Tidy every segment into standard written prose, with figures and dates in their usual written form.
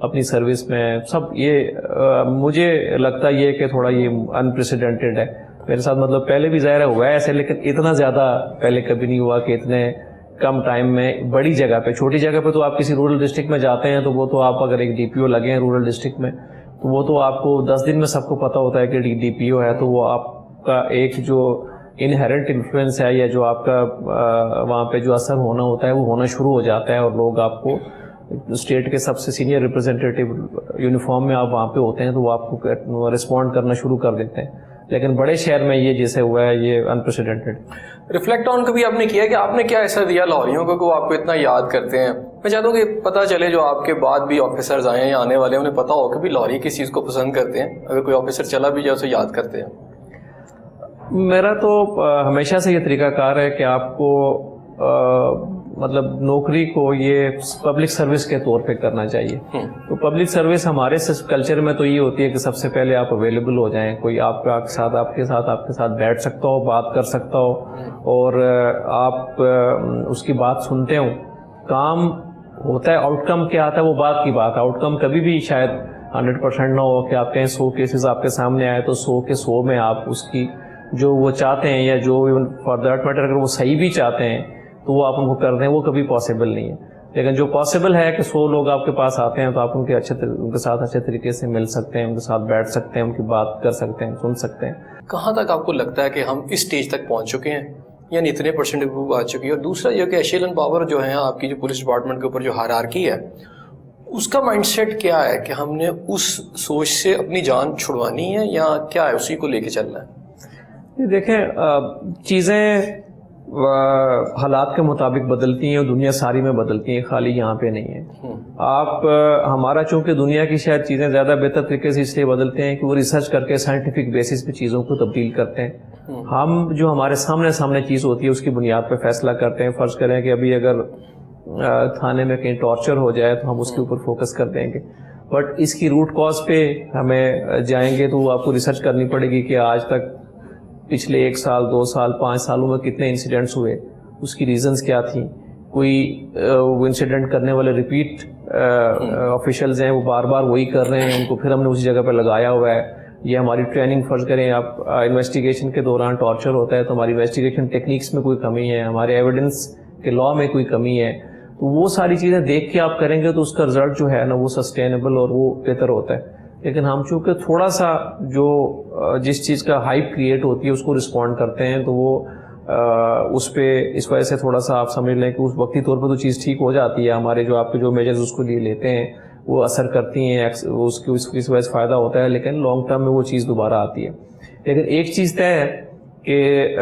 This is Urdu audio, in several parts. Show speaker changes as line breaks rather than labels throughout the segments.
اپنی سروس میں سب. یہ مجھے لگتا ہے یہ کہ تھوڑا یہ انپریسیڈنٹڈ ہے میرے ساتھ. مطلب پہلے بھی ظاہر ہوا ہے ایسے, لیکن اتنا زیادہ پہلے کبھی نہیں ہوا کہ اتنے کم ٹائم میں بڑی جگہ پہ. چھوٹی جگہ پہ تو آپ کسی رورل ڈسٹرکٹ میں جاتے ہیں تو وہ تو آپ اگر ایک ڈی پی او لگے ہیں رورل ڈسٹرکٹ میں تو وہ تو آپ کو 10 دن میں سب کو پتہ ہوتا ہے کہ ڈی پی او ہے, تو وہ آپ کا ایک جو انہیرنٹ انفلوئنس ہے یا جو آپ کا وہاں پہ جو اثر ہونا ہوتا ہے وہ ہونا شروع ہو جاتا ہے, اور لوگ آپ کو اسٹیٹ کے سب سے سینئر ریپرزینٹیٹیو یونیفارم میں آپ وہاں پہ ہوتے ہیں تو وہ آپ کو رسپونڈ کرنا شروع کر دیتے ہیں. لیکن بڑے شہر میں یہ جیسے ہوا ہے یہ انپریسیڈنٹڈ.
ریفلیکٹ آن کبھی آپ نے کیا کہ آپ نے کیا ایسا دیا لاہوریوں کو کہ وہ آپ کو اتنا یاد کرتے ہیں؟ میں چاہتا ہوں کہ پتہ چلے جو آپ کے بعد بھی آفیسرز آئے ہیں یا آنے والے ہیں انہیں پتہ ہو کہ بھی لاہوری کس چیز کو پسند کرتے ہیں, اگر کوئی آفیسر چلا بھی جائے اسے یاد کرتے ہیں.
میرا تو ہمیشہ سے یہ طریقہ کار ہے کہ آپ کو مطلب نوکری کو یہ پبلک سروس کے طور پہ کرنا چاہیے. تو پبلک سروس ہمارے کلچر میں تو یہ ہوتی ہے کہ سب سے پہلے آپ اویلیبل ہو جائیں, کوئی آپ کے ساتھ بیٹھ سکتا ہو, بات کر سکتا ہو, اور آپ اس کی بات سنتے ہو. کام ہوتا ہے, آؤٹ کم کیا آتا ہے وہ بات کی بات. آؤٹ کم کبھی بھی شاید 100% نہ ہو کہ آپ کہیں 100 کیسز آپ کے سامنے آئے تو 100 کے 100 میں آپ اس کی جو وہ چاہتے ہیں یا جو فار دیٹ میٹر اگر وہ صحیح بھی چاہتے ہیں تو وہ آپ ان کو کر دیں, وہ کبھی پاسبل نہیں ہے. لیکن جو پاسبل ہے کہ 100 لوگ آپ کے پاس آتے ہیں تو آپ ان کے ساتھ اچھے طریقے سے مل سکتے ہیں, ان کے ساتھ بیٹھ سکتے ہیں, ان کی بات کر سکتے ہیں, سن سکتے ہیں.
کہاں تک آپ کو لگتا ہے کہ ہم اس اسٹیج تک پہنچ چکے ہیں, یعنی اتنے % امپروو آ چکی ہے؟ اور دوسرا یہ کہ ایشیلن پاور جو ہے آپ کی جو پولیس ڈپارٹمنٹ کے اوپر جو ہائرارکی ہے اس کا مائنڈ سیٹ کیا ہے کہ ہم نے اس سوچ سے اپنی جان چھڑوانی ہے یا کیا ہے, اسی کو لے کے چلنا ہے؟
دیکھیں چیزیں حالات کے مطابق بدلتی ہیں اور دنیا ساری میں بدلتی ہیں, خالی یہاں پہ نہیں ہے. آپ ہمارا چونکہ دنیا کی شاید چیزیں زیادہ بہتر طریقے سے اس لیے بدلتے ہیں کہ وہ ریسرچ کر کے سائنٹیفک بیسس پہ چیزوں کو تبدیل کرتے ہیں. ہم جو ہمارے سامنے چیز ہوتی ہے اس کی بنیاد پہ فیصلہ کرتے ہیں. فرض کریں کہ ابھی اگر تھانے میں کہیں ٹارچر ہو جائے تو ہم اس کے اوپر فوکس کر دیں گے, بٹ اس کی روٹ کاز پہ ہمیں جائیں گے تو آپ کو ریسرچ کرنی پڑے گی کہ آج تک پچھلے 1 سال 2 سال 5 سالوں میں کتنے انسیڈنٹس ہوئے, اس کی ریزنز کیا تھیں. کوئی وہ انسیڈنٹ کرنے والے ریپیٹ آفیشلز ہیں, وہ بار بار وہی کر رہے ہیں, ان کو پھر ہم نے اسی جگہ پہ لگایا ہوا ہے. یہ ہماری ٹریننگ, فرض کریں آپ انویسٹیگیشن کے دوران ٹارچر ہوتا ہے تو ہماری انویسٹیگیشن ٹیکنیکس میں کوئی کمی ہے, ہمارے ایویڈنس کے لا میں کوئی کمی ہے, تو وہ ساری چیزیں دیکھ کے آپ کریں گے تو اس کا رزلٹ جو ہے نا وہ سسٹینیبل اور وہ بہتر ہوتا ہے. لیکن ہم چونکہ تھوڑا سا جو جس چیز کا ہائپ کریٹ ہوتی ہے اس کو رسپونڈ کرتے ہیں تو وہ اس پہ اس وجہ سے تھوڑا سا آپ سمجھ لیں کہ اس وقتی طور پہ تو چیز ٹھیک ہو جاتی ہے, ہمارے جو آپ کے جو میجرز اس کو لیے لیتے ہیں وہ اثر کرتی ہیں, اس کی وجہ سے فائدہ ہوتا ہے, لیکن لانگ ٹرم میں وہ چیز دوبارہ آتی ہے. لیکن ایک چیز طے ہے کہ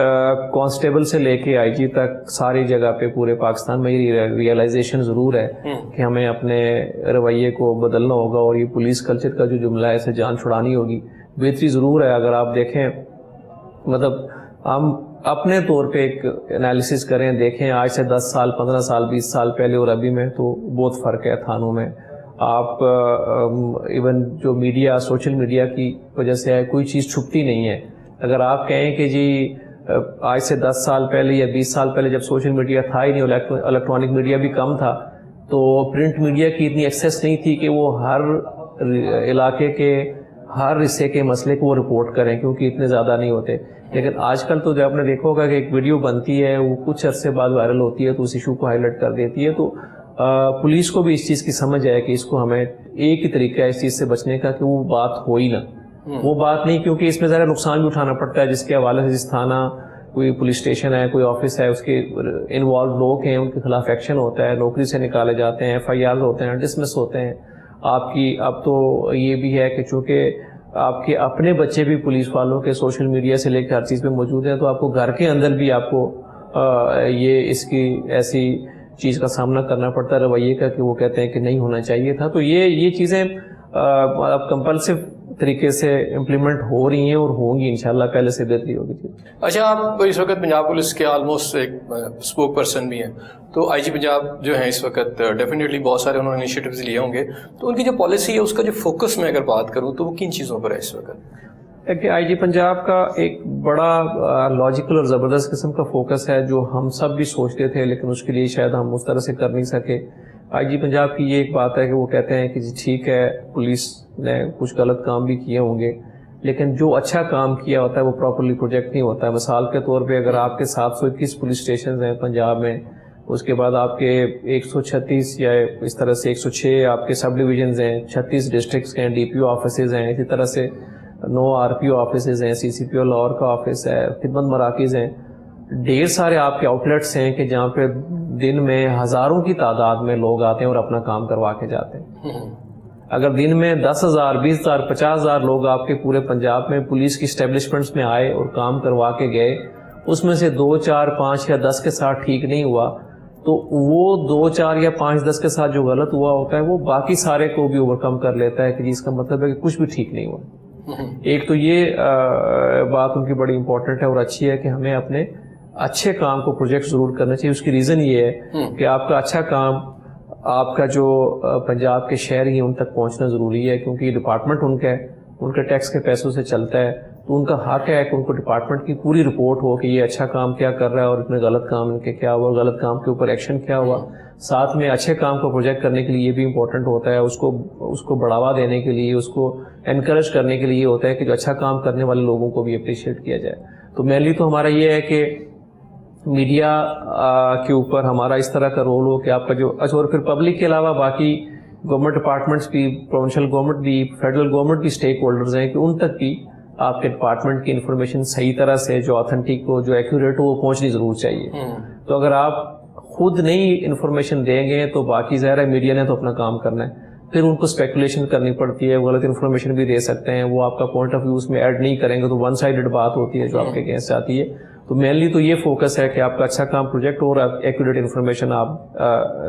کانسٹیبل سے لے کے آئی جی تک ساری جگہ پہ پورے پاکستان میں یہ ریئلائزیشن ضرور ہے کہ ہمیں اپنے رویے کو بدلنا ہوگا, اور یہ پولیس کلچر کا جو جملہ ہے اسے جان چھڑانی ہوگی. بہتری ضرور ہے. اگر آپ دیکھیں مطلب ہم اپنے طور پہ ایک انالیسس کریں, دیکھیں آج سے 10 سال 15 سال 20 سال پہلے اور ابھی میں تو بہت فرق ہے تھانوں میں. آپ ایون جو میڈیا سوشل میڈیا کی وجہ سے ہے, کوئی چیز چھپتی نہیں ہے. اگر آپ کہیں کہ جی آج سے 10 سال پہلے یا 20 سال پہلے جب سوشل میڈیا تھا ہی نہیں, الیکٹرانک میڈیا بھی کم تھا, تو پرنٹ میڈیا کی اتنی ایکسیس نہیں تھی کہ وہ ہر علاقے کے ہر حصے کے مسئلے کو وہ رپورٹ کریں, کیونکہ اتنے زیادہ نہیں ہوتے. لیکن آج کل تو جو آپ نے دیکھا ہوگا کہ ایک ویڈیو بنتی ہے, وہ کچھ عرصے بعد وائرل ہوتی ہے تو اس ایشو کو ہائی لائٹ کر دیتی ہے. تو پولیس کو بھی اس چیز کی سمجھ ہے کہ اس کو ہمیں ایک ہی طریقہ ہے اس چیز سے بچنے کا کہ وہ بات ہو ہی نہ, وہ بات نہیں, کیونکہ اس میں ذرا نقصان بھی اٹھانا پڑتا ہے جس کے حوالے سے جس تھانہ کوئی پولیس اسٹیشن ہے, کوئی آفس ہے, اس کے انوالو لوگ ہیں, ان کے خلاف ایکشن ہوتا ہے, نوکری سے نکالے جاتے ہیں, FIR ہوتے ہیں, ڈسمس ہوتے ہیں. آپ کی اب تو یہ بھی ہے کہ چونکہ آپ کے اپنے بچے بھی پولیس والوں کے سوشل میڈیا سے لے کے ہر چیز پہ موجود ہیں, تو آپ کو گھر کے اندر بھی آپ کو یہ اس کی ایسی چیز کا سامنا کرنا پڑتا ہے رویے کا کہ وہ کہتے ہیں کہ نہیں ہونا چاہیے تھا. تو یہ چیزیں اب کمپلسو طریقے سے امپلیمنٹ ہو رہی ہیں اور ہوں گی انشاءاللہ, پہلے سے بہتری ہوگی.
اچھا, آپ اس وقت پنجاب پولیس کے آلموسٹ ایک اسپوک پرسن بھی ہیں, تو آئی جی پنجاب جو ہیں اس وقت ڈیفینیٹلی بہت سارے انہوں نے انیشیٹیوز لیے ہوں گے, تو ان کی جو پالیسی ہے اس کا جو فوکس میں اگر بات کروں تو وہ کن چیزوں پر ہے اس وقت؟
کہ آئی جی پنجاب کا ایک بڑا لاجیکل اور زبردست قسم کا فوکس ہے جو ہم سب بھی سوچتے تھے, لیکن اس کے لیے شاید ہم اس طرح سے کر نہیں سکے, آئی جی پنجاب کی یہ ایک بات ہے کہ وہ کہتے ہیں کہ جی ٹھیک ہے پولیس نے کچھ غلط کام بھی کیے ہوں گے لیکن جو اچھا کام کیا ہوتا ہے وہ پراپرلی پروجیکٹ نہیں ہوتا ہے. مثال کے طور پہ اگر آپ کے 721 پولیس اسٹیشنز ہیں پنجاب میں, اس کے بعد آپ کے 136 یا اس طرح سے 106 آپ کے سب ڈویژنز ہیں, 36 ڈسٹرکٹس کے ہیں, ڈی پی او آفیسز ہیں, اسی طرح سے 9 آر پی او آفیسز ہیں, سی سی پی او لاہور کا آفس ہے, خدمت مراکز ہیں, ڈھیر سارے آپ کے آؤٹ لیٹس ہیں کہ جہاں پہ دن میں ہزاروں کی تعداد میں لوگ آتے ہیں اور اپنا کام کروا کے جاتے ہیں. اگر دن میں 10,000 20,000 50,000 لوگ آپ کے پورے پنجاب میں پولیس کی اسٹیبلشمنٹس میں آئے اور کام کروا کے گئے, اس میں سے 2 4 5 یا 10 کے ساتھ ٹھیک نہیں ہوا تو وہ 2 4 یا 5 10 کے ساتھ جو غلط ہوا ہوتا ہے وہ باقی سارے کو بھی اوور کم کر لیتا ہے کہ جی اس کا مطلب ہے کہ کچھ بھی ٹھیک نہیں ہوا. ایک تو یہ بات ان کی بڑی امپورٹنٹ ہے اور اچھی ہے کہ ہمیں اپنے اچھے کام کو پروجیکٹ ضرور کرنا چاہیے. اس کی ریزن یہ ہے کہ آپ کا اچھا کام آپ کا جو پنجاب کے شہری ہیں ان تک پہنچنا ضروری ہے, کیونکہ یہ ڈپارٹمنٹ ان کا ہے, ان کے ٹیکس کے پیسوں سے چلتا ہے, تو ان کا حق ہے کہ ان کو ڈپارٹمنٹ کی پوری رپورٹ ہو کہ یہ اچھا کام کیا کر رہا ہے اور اتنے غلط کام ان کے کیا ہوا, غلط کام کے اوپر ایکشن کیا ہوا. ساتھ میں اچھے کام کو پروجیکٹ کرنے کے لیے یہ بھی امپورٹنٹ ہوتا ہے, اس کو بڑھاوا دینے کے لیے, اس کو انکریج کرنے کے لیے یہ ہوتا ہے کہ جو اچھا کام کرنے والے لوگوں کو بھی اپریشیٹ کیا جائے. تو مینلی تو ہمارا یہ ہے کہ میڈیا کے اوپر ہمارا اس طرح کا رول ہو کہ آپ کا جو اور پھر پبلک کے علاوہ باقی گورنمنٹ ڈپارٹمنٹس بھی, پروونشل گورنمنٹ بھی, فیڈرل گورنمنٹ بھی اسٹیک ہولڈرز ہیں کہ ان تک بھی آپ کے ڈپارٹمنٹ کی انفارمیشن صحیح طرح سے جو آتھینٹک ہو, جو ایکوریٹ ہو, وہ پہنچنی ضرور چاہیے. تو اگر آپ خود نئی انفارمیشن دیں گے تو باقی ظاہر ہے میڈیا نے تو اپنا کام کرنا ہے, پھر ان کو اسپیکولیشن کرنی پڑتی ہے, غلط انفارمیشن بھی دے سکتے ہیں, وہ آپ کا پوائنٹ آف ویو اس میں ایڈ نہیں کریں گے تو ون سائیڈڈ بات ہوتی ہے جو آپ کے اگینسٹ آتی ہے. تو مینلی تو یہ فوکس ہے کہ آپ کا اچھا کام پروجیکٹ ہو اور ایکوریٹ انفارمیشن آپ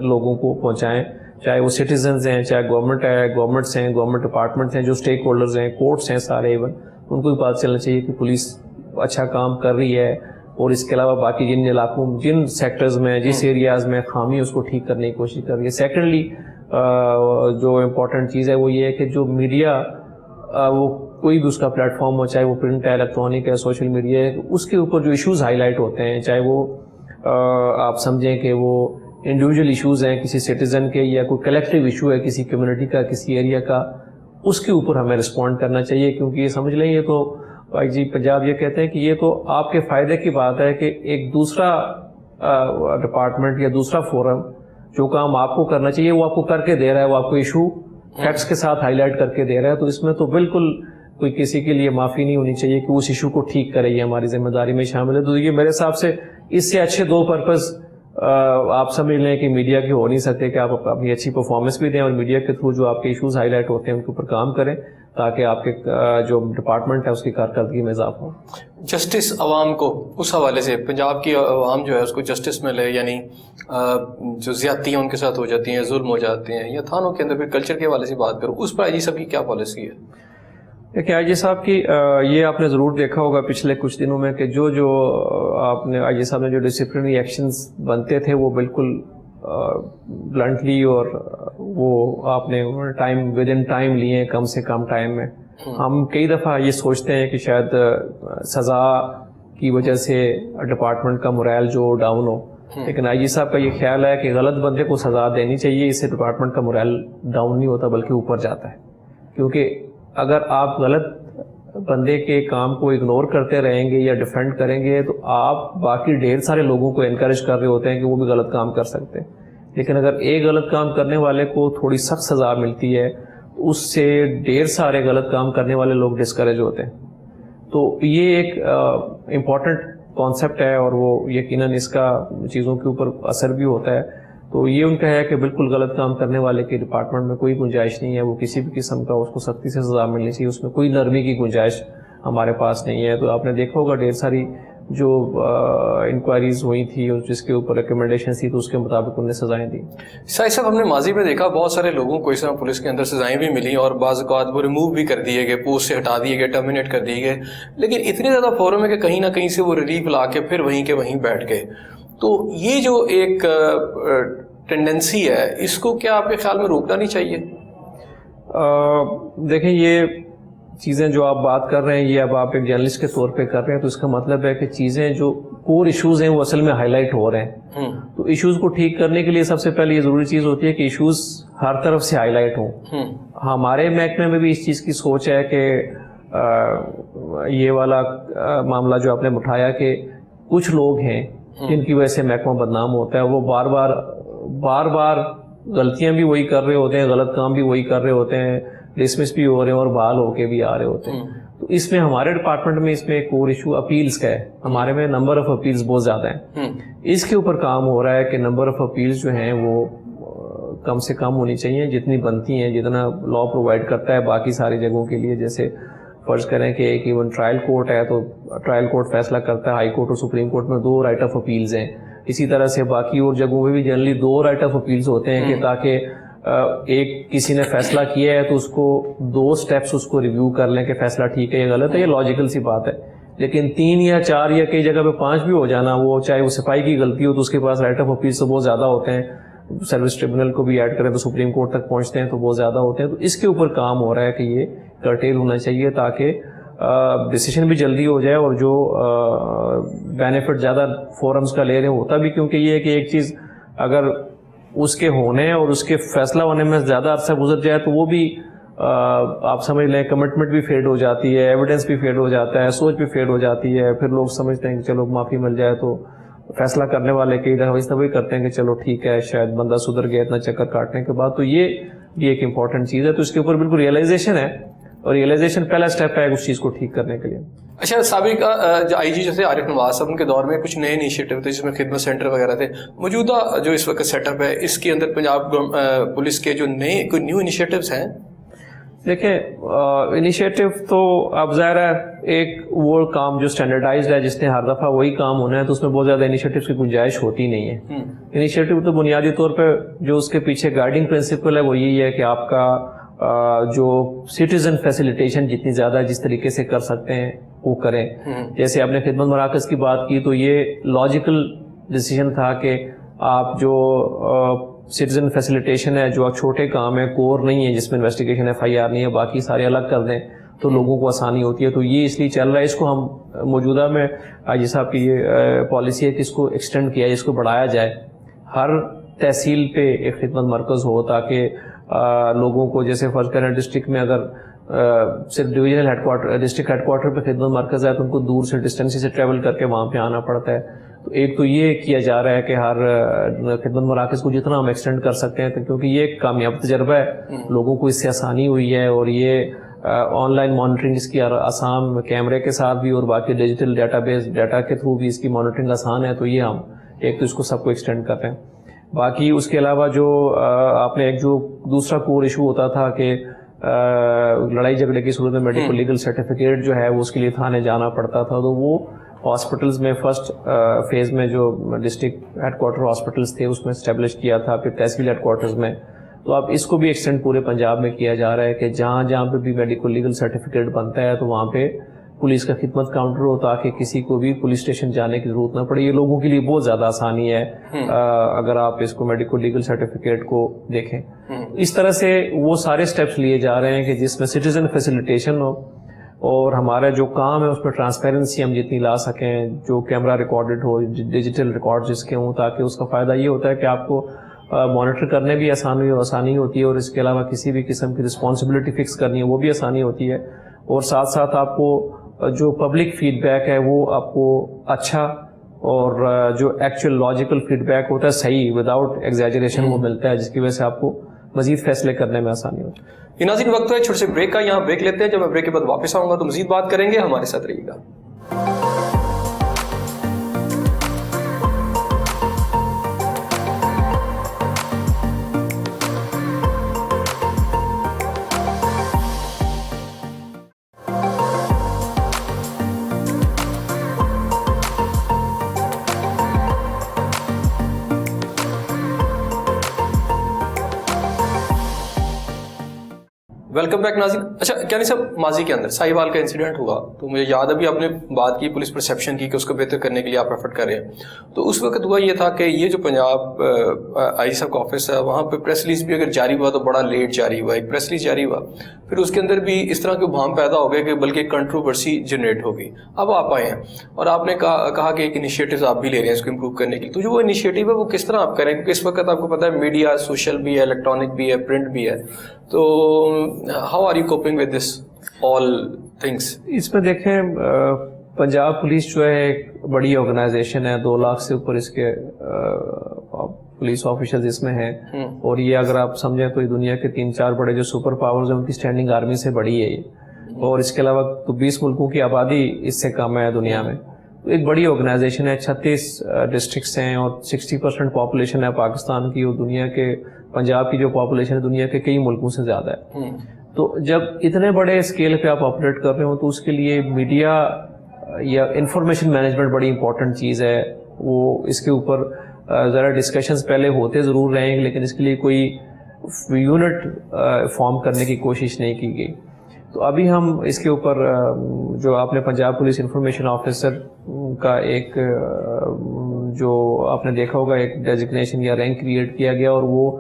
لوگوں کو پہنچائیں, چاہے وہ سٹیزنز ہیں, چاہے گورنمنٹ ہے, گورنمنٹس ہیں, گورنمنٹ ڈپارٹمنٹس ہیں, جو اسٹیک ہولڈرز ہیں, کورٹس ہیں سارے, ایون ان کو بھی پتہ چلنا چاہیے کہ پولیس اچھا کام کر رہی ہے, اور اس کے علاوہ باقی جن علاقوں, جن سیکٹرز میں, جس ایریاز میں خامی اس کو ٹھیک کرنے کی کوشش کر رہی ہے. سیکنڈلی جو امپورٹنٹ چیز ہے وہ یہ ہے کہ جو میڈیا وہ کوئی بھی اس کا پلیٹ فارم ہو, چاہے وہ پرنٹ ہے, الیکٹرانک ہے, سوشل میڈیا ہے, اس کے اوپر جو ایشوز ہائی لائٹ ہوتے ہیں, چاہے وہ آپ سمجھیں کہ وہ انڈیویجول ایشوز ہیں کسی سٹیزن کے یا کوئی کلیکٹیو ایشو ہے کسی کمیونٹی کا, کسی ایریا کا, اس کے اوپر ہمیں رسپونڈ کرنا چاہیے. کیونکہ یہ سمجھ لیں یہ تو آئی جی پنجاب یہ کہتے ہیں کہ یہ تو آپ کے فائدے کی بات ہے کہ ایک دوسرا ڈپارٹمنٹ یا دوسرا فورم جو کام آپ کو کرنا چاہیے وہ آپ کو کر کے دے رہا ہے, وہ آپ کو ایشو فیکٹس کے ساتھ ہائی لائٹ کر کے دے رہا ہے. تو اس میں تو بالکل کوئی کسی کے لیے معافی نہیں ہونی چاہیے کہ اس ایشو کو ٹھیک کرے, یہ ہماری ذمہ داری میں شامل ہے. تو یہ میرے حساب سے اس سے اچھے 2 پرپز آپ سمجھ لیں کہ میڈیا کے ہو نہیں سکتے کہ آپ اپنی اچھی پرفارمنس بھی دیں اور میڈیا کے تھرو جو آپ کے ایشوز ہائی لائٹ ہوتے ہیں ان کے اوپر کام کریں تاکہ آپ کے جو ڈپارٹمنٹ ہے اس کی کارکردگی میں اضافہ ہو.
جسٹس عوام کو اس حوالے سے پنجاب کی عوام جو ہے اس کو جسٹس ملے, یعنی جو زیادتیاں ان کے ساتھ ہو جاتی ہیں, ظلم ہو جاتے ہیں, یا تھانوں کے اندر پھر کلچر کے حوالے سے بات کروں, اس پر آئی جی صاحب کی کیا پالیسی ہے؟
دیکھیے آئی جی صاحب کی یہ آپ نے ضرور دیکھا ہوگا پچھلے کچھ دنوں میں کہ جو آپ نے آئی جی صاحب نے جو ڈسپلنری ایکشنز بنتے تھے وہ بالکل بلنٹلی اور وہ آپ نے ٹائم ود ان ٹائم لیے, کم سے کم ٹائم میں. ہم کئی دفعہ یہ سوچتے ہیں کہ شاید سزا کی وجہ سے ڈپارٹمنٹ کا مورائل جو ڈاؤن ہو, لیکن آئی جی صاحب کا یہ خیال ہے کہ غلط بندے کو سزا دینی چاہیے, اس سے ڈپارٹمنٹ کا مورائل ڈاؤن نہیں ہوتا بلکہ اوپر جاتا ہے. کیونکہ اگر آپ غلط بندے کے کام کو اگنور کرتے رہیں گے یا ڈیفینڈ کریں گے تو آپ باقی ڈھیر سارے لوگوں کو انکریج کر رہے ہوتے ہیں کہ وہ بھی غلط کام کر سکتے ہیں. لیکن اگر ایک غلط کام کرنے والے کو تھوڑی سخت سزا ملتی ہے اس سے ڈھیر سارے غلط کام کرنے والے لوگ ڈسکریج ہوتے ہیں. تو یہ ایک امپورٹنٹ کانسیپٹ ہے اور وہ یقیناً اس کا چیزوں کے اوپر اثر بھی ہوتا ہے. تو یہ ان کا ہے کہ بالکل غلط کام کرنے والے کے ڈپارٹمنٹ میں کوئی گنجائش نہیں ہے, وہ کسی بھی قسم کا اس کو سختی سے سزا ملنی چاہیے, اس میں کوئی نرمی کی گنجائش ہمارے پاس نہیں ہے. تو آپ نے دیکھا ہوگا ڈھیر ساری جو انکوائریز ہوئی تھی جس کے اوپر ریکمنڈیشن تھی تو اس کے مطابق انہوں نے سزائیں دی.
شاہد صاحب ہم نے ماضی میں دیکھا بہت سارے لوگوں کو اس طرح پولیس کے اندر سزائیں بھی ملی اور بعض اوقات وہ ریموو بھی کر دیے گئے, پوسٹ سے ہٹا دیے گئے, ٹرمینیٹ کر دیے گئے, لیکن اتنے زیادہ فورم ہے کہ کہیں نہ کہیں سے وہ ریلیف لا کے پھر وہیں کے وہیں بیٹھ گئے. تو یہ جو ایک ٹینڈنسی ہے اس کو کیا آپ کے خیال میں روکنا نہیں چاہیے؟
دیکھیں یہ چیزیں جو آپ بات کر رہے ہیں یہ اب آپ ایک جرنلسٹ کے طور پہ کر رہے ہیں، تو اس کا مطلب ہے کہ چیزیں جو کور ایشوز ہیں وہ اصل میں ہائی لائٹ ہو رہے ہیں. تو ایشوز کو ٹھیک کرنے کے لیے سب سے پہلے یہ ضروری چیز ہوتی ہے کہ ایشوز ہر طرف سے ہائی لائٹ ہوں. ہمارے محکمے میں بھی اس چیز کی سوچ ہے کہ یہ والا معاملہ جو آپ نے اٹھایا کہ کچھ لوگ ہیں جن کی وجہ سے محکمہ بدنام ہوتا ہے، وہ بار بار غلطیاں بھی وہی کر رہے ہوتے ہیں، غلط کام بھی وہی کر رہے ہوتے ہیں، ڈسمس بھی ہو رہے ہیں اور بحال ہو کے بھی آ رہے ہوتے ہیں. تو اس میں ہمارے ڈپارٹمنٹ میں اس میں ایک اور ایشو اپیلز کا ہے. ہمارے میں نمبر آف اپیلز بہت زیادہ ہیں. اس کے اوپر کام ہو رہا ہے کہ نمبر آف اپیلز جو ہیں وہ کم سے کم ہونی چاہیے، جتنی بنتی ہیں، جتنا لا پرووائڈ کرتا ہے باقی ساری جگہوں کے لیے. جیسے فرض کریں کہ ایک ایون ٹرائل کورٹ ہے تو ٹرائل کورٹ فیصلہ کرتا ہے، ہائی کورٹ اور سپریم کورٹ میں 2 رائٹ آف اپیلز ہیں. اسی طرح سے باقی اور جگہوں پہ بھی جنرلی 2 رائٹ آف اپیلز ہوتے ہیں کہ تاکہ ایک کسی نے فیصلہ کیا ہے تو اس کو 2 سٹیپس اس کو ریویو کر لیں کہ فیصلہ ٹھیک ہے یا غلط ہے. یہ لاجیکل سی بات ہے. لیکن 3 یا 4 یا کئی جگہ پہ 5 بھی ہو جانا، وہ چاہے وہ سپاہی کی غلطی ہو تو اس کے پاس رائٹ آف اپیلز تو بہت زیادہ ہوتے ہیں. سروس ٹریبونل کو بھی ایڈ کریں تو سپریم کورٹ تک پہنچتے ہیں تو بہت زیادہ ہوتے ہیں. تو اس کے اوپر کام ہو رہا ہے کہ یہ کرٹیل ہونا چاہیے تاکہ ڈیسیشن بھی جلدی ہو جائے اور جو بینیفٹ زیادہ فورمز کا لے رہے ہیں ہوتا بھی. کیونکہ یہ ہے کہ ایک چیز اگر اس کے ہونے اور اس کے فیصلہ ہونے میں زیادہ عرصہ گزر جائے تو وہ بھی آپ سمجھ لیں کمٹمنٹ بھی فیڈ ہو جاتی ہے، ایویڈنس بھی فیڈ ہو جاتا ہے، سوچ بھی فیڈ ہو جاتی ہے. پھر لوگ سمجھتے ہیں کہ چلو معافی مل جائے تو فیصلہ کرنے والے کئی دفعہ اس طرح کرتے ہیں کہ چلو ٹھیک ہے شاید بندہ سدھر گیا اتنا چکر کاٹنے کے بعد. تو یہ بھی ایک امپورٹنٹ چیز ہے. تو اس کے اوپر بالکل ریئلائزیشن ہے اور ریئلائزیشن پہلا اسٹیپ ہے اس چیز کو ٹھیک کرنے کے لیے.
اچھا، سابق آئی جی جیسے عارف نواز صاحب ان کے دور میں کچھ نئے انیشیٹو تھے جس میں خدمت سینٹر وغیرہ تھے. موجودہ جو اس وقت سیٹ اپ ہے اس کے اندر پنجاب پولیس کے جو نئے کوئی نیو انیشیٹوز ہیں؟
دیکھیں انیشیٹو تو اب ظاہر ہے ایک وہ کام جو اسٹینڈرڈائزڈ ہے جس نے ہر دفعہ وہی کام ہونا ہے تو اس میں بہت زیادہ انیشیٹوز کی گنجائش ہوتی نہیں ہے. انیشیٹو تو بنیادی طور پہ جو اس کے پیچھے گائیڈنگ پرنسپل ہے وہ یہی ہے کہ آپ کا جو سٹیزن فیسیلیٹیشن جتنی زیادہ جس طریقے سے کر سکتے ہیں وہ کریں. جیسے آپ نے خدمت مراکز کی بات کی تو یہ لاجیکل ڈیسیژن تھا کہ آپ جو سٹیزن فیسیلیٹیشن ہے جو چھوٹے کام ہے، کور نہیں ہے جس میں انویسٹیگیشن FIR نہیں ہے، باقی سارے الگ کر دیں تو لوگوں کو آسانی ہوتی ہے. تو یہ اس لیے چل رہا ہے. اس کو ہم موجودہ میں آئی جی صاحب کی یہ پالیسی ہے کہ اس کو ایکسٹینڈ کیا جائے، اس کو بڑھایا جائے. ہر تحصیل پہ ایک خدمت مرکز ہو تاکہ لوگوں کو جیسے فرض کریں ڈسٹرکٹ میں اگر صرف divisional headquarter district headquarter پہ خدمت مرکز ہے تو ان کو دور سے ڈسٹینسی سے ٹریول کر کے وہاں پہ آنا پڑتا ہے. تو ایک تو یہ کیا جا رہا ہے کہ ہر خدمت مراکز کو جتنا ہم ایکسٹینڈ کر سکتے ہیں کیونکہ یہ ایک کامیاب تجربہ ہے، لوگوں کو اس سے آسانی ہوئی ہے. اور یہ آن لائن مانیٹرنگ اس کی آسان کیمرے کے ساتھ بھی اور باقی ڈیجیٹل ڈیٹا بیس ڈیٹا کے تھرو بھی اس کی مانیٹرنگ آسان ہے. تو یہ ہم ایک تو اس کو سب کو ایکسٹینڈ کر رہے ہیں. باقی اس کے علاوہ جو آپ نے ایک جو دوسرا کور ایشو ہوتا تھا کہ لڑائی جھگڑے کی صورت میں میڈیکل لیگل سرٹیفکیٹ جو ہے وہ اس کے لیے تھانے جانا پڑتا تھا. تو وہ ہاسپٹلز میں فرسٹ فیز میں جو ڈسٹرکٹ ہیڈ کوارٹر ہاسپٹلز تھے اس میں اسٹیبلش کیا تھا، پھر تحصیل ہیڈ کوارٹرز میں. تو اب اس کو بھی ایکسٹینڈ پورے پنجاب میں کیا جا رہا ہے کہ جہاں جہاں پہ بھی میڈیکل لیگل سرٹیفکیٹ بنتا ہے تو وہاں پہ پولیس کا خدمت کاؤنٹر ہو تاکہ کسی کو بھی پولیس اسٹیشن جانے کی ضرورت نہ پڑے. یہ لوگوں کے لیے بہت زیادہ آسانی ہے اگر آپ اس کو میڈیکل لیگل سرٹیفکیٹ کو دیکھیں. اس طرح سے وہ سارے سٹیپس لیے جا رہے ہیں کہ جس میں سٹیزن فیسیلیٹیشن ہو اور ہمارا جو کام ہے اس میں ٹرانسپیرنسی ہم جتنی لا سکیں، جو کیمرہ ریکارڈڈ ہو، ڈیجیٹل ریکارڈ جس کے ہوں، تاکہ اس کا فائدہ یہ ہوتا ہے کہ آپ کو مانیٹر کرنے بھی آسانی ہوتی ہے اور اس کے علاوہ کسی بھی قسم کی رسپانسبلٹی فکس کرنی ہے وہ بھی آسانی ہوتی ہے. اور ساتھ ساتھ آپ کو جو پبلک فیڈ بیک ہے وہ آپ کو اچھا اور جو ایکچوئل لاجیکل فیڈ بیک ہوتا ہے صحیح وداؤٹ ایگزیجریشن وہ ملتا ہے جس کی وجہ سے آپ کو مزید فیصلے کرنے میں آسانی ہوتی ہے.
ناظرین وقت ہے چھوٹے سے بریک کا، یہاں بریک لیتے ہیں. جب میں بریک کے بعد واپس آؤں گا تو مزید بات کریں گے. ہمارے ساتھ رہیے گا. ویلکم بیک ناظرین. اچھا کیانی صاحب, ماضی کے اندر ساہیوال کا انسیڈنٹ ہوا تو مجھے یاد ابھی آپ نے بات کی پولیس پرسیپشن کی کہ اس کو بہتر کرنے کے لیے آپ ایفرٹ کر رہے ہیں, تو اس وقت ہوا یہ تھا کہ یہ جو پنجاب آئی صاحب کا آفس ہے وہاں پہ پریس ریلیز بھی اگر جاری ہوا تو بڑا لیٹ جاری ہوا, ایک پریس ریلیز جاری ہوا, پھر اس کے اندر بھی اس طرح کے بھام پیدا ہو گئے کہ بلکہ کنٹروورسی جنریٹ ہوگی. اب آپ آئے ہیں اور آپ نے کہا کہ ایک انیشیٹوز آپ بھی لے رہے ہیں اس کو امپروو کرنے کے لیے, تو جو وہ انیشیٹو ہے وہ کس طرح آپ کریں, کیونکہ اس وقت آپ کو پتہ ہے میڈیا سوشل بھی ہے, الیکٹرانک بھی ہے, پرنٹ بھی ہے, تو how are you coping with this all things?
اس میں دیکھیں پنجاب پولیس جو ہے ایک بڑی آرگنائزیشن ہے, 2 لاکھ سے اوپر اس کے پولیس آفیشرز اس میں ہیں, اور یہ اگر آپ سمجھیں تو یہ دنیا کے 3-4 بڑے جو سپر پاورز ہیں ان کی اسٹینڈنگ آرمی سے بڑی ہے یہ, اور اس کے علاوہ تو 20 ملکوں کی آبادی اس سے کم ہے دنیا میں. تو ایک بڑی آرگنائزیشن ہے, 36 ڈسٹرکٹس ہیں اور 60% پاپولیشن ہے پاکستان کی, اور دنیا کے پنجاب کی جو پاپولیشن ہے دنیا کے کئی ملکوں سے زیادہ ہے. تو جب اتنے بڑے اسکیل پہ آپ آپریٹ کر رہے ہو تو اس کے لیے میڈیا یا انفارمیشن مینجمنٹ بڑی امپورٹنٹ چیز ہے. وہ اس کے اوپر ذرا ڈسکشنز پہلے ہوتے ضرور رہے ہیں لیکن اس کے لیے کوئی یونٹ فارم کرنے کی کوشش نہیں کی گئی. تو ابھی ہم اس کے اوپر جو آپ نے پنجاب پولیس انفارمیشن آفیسر کا ایک جو آپ نے دیکھا ہوگا ایک ڈیزگنیشن یا رینک کریٹ کیا گیا, اور وہ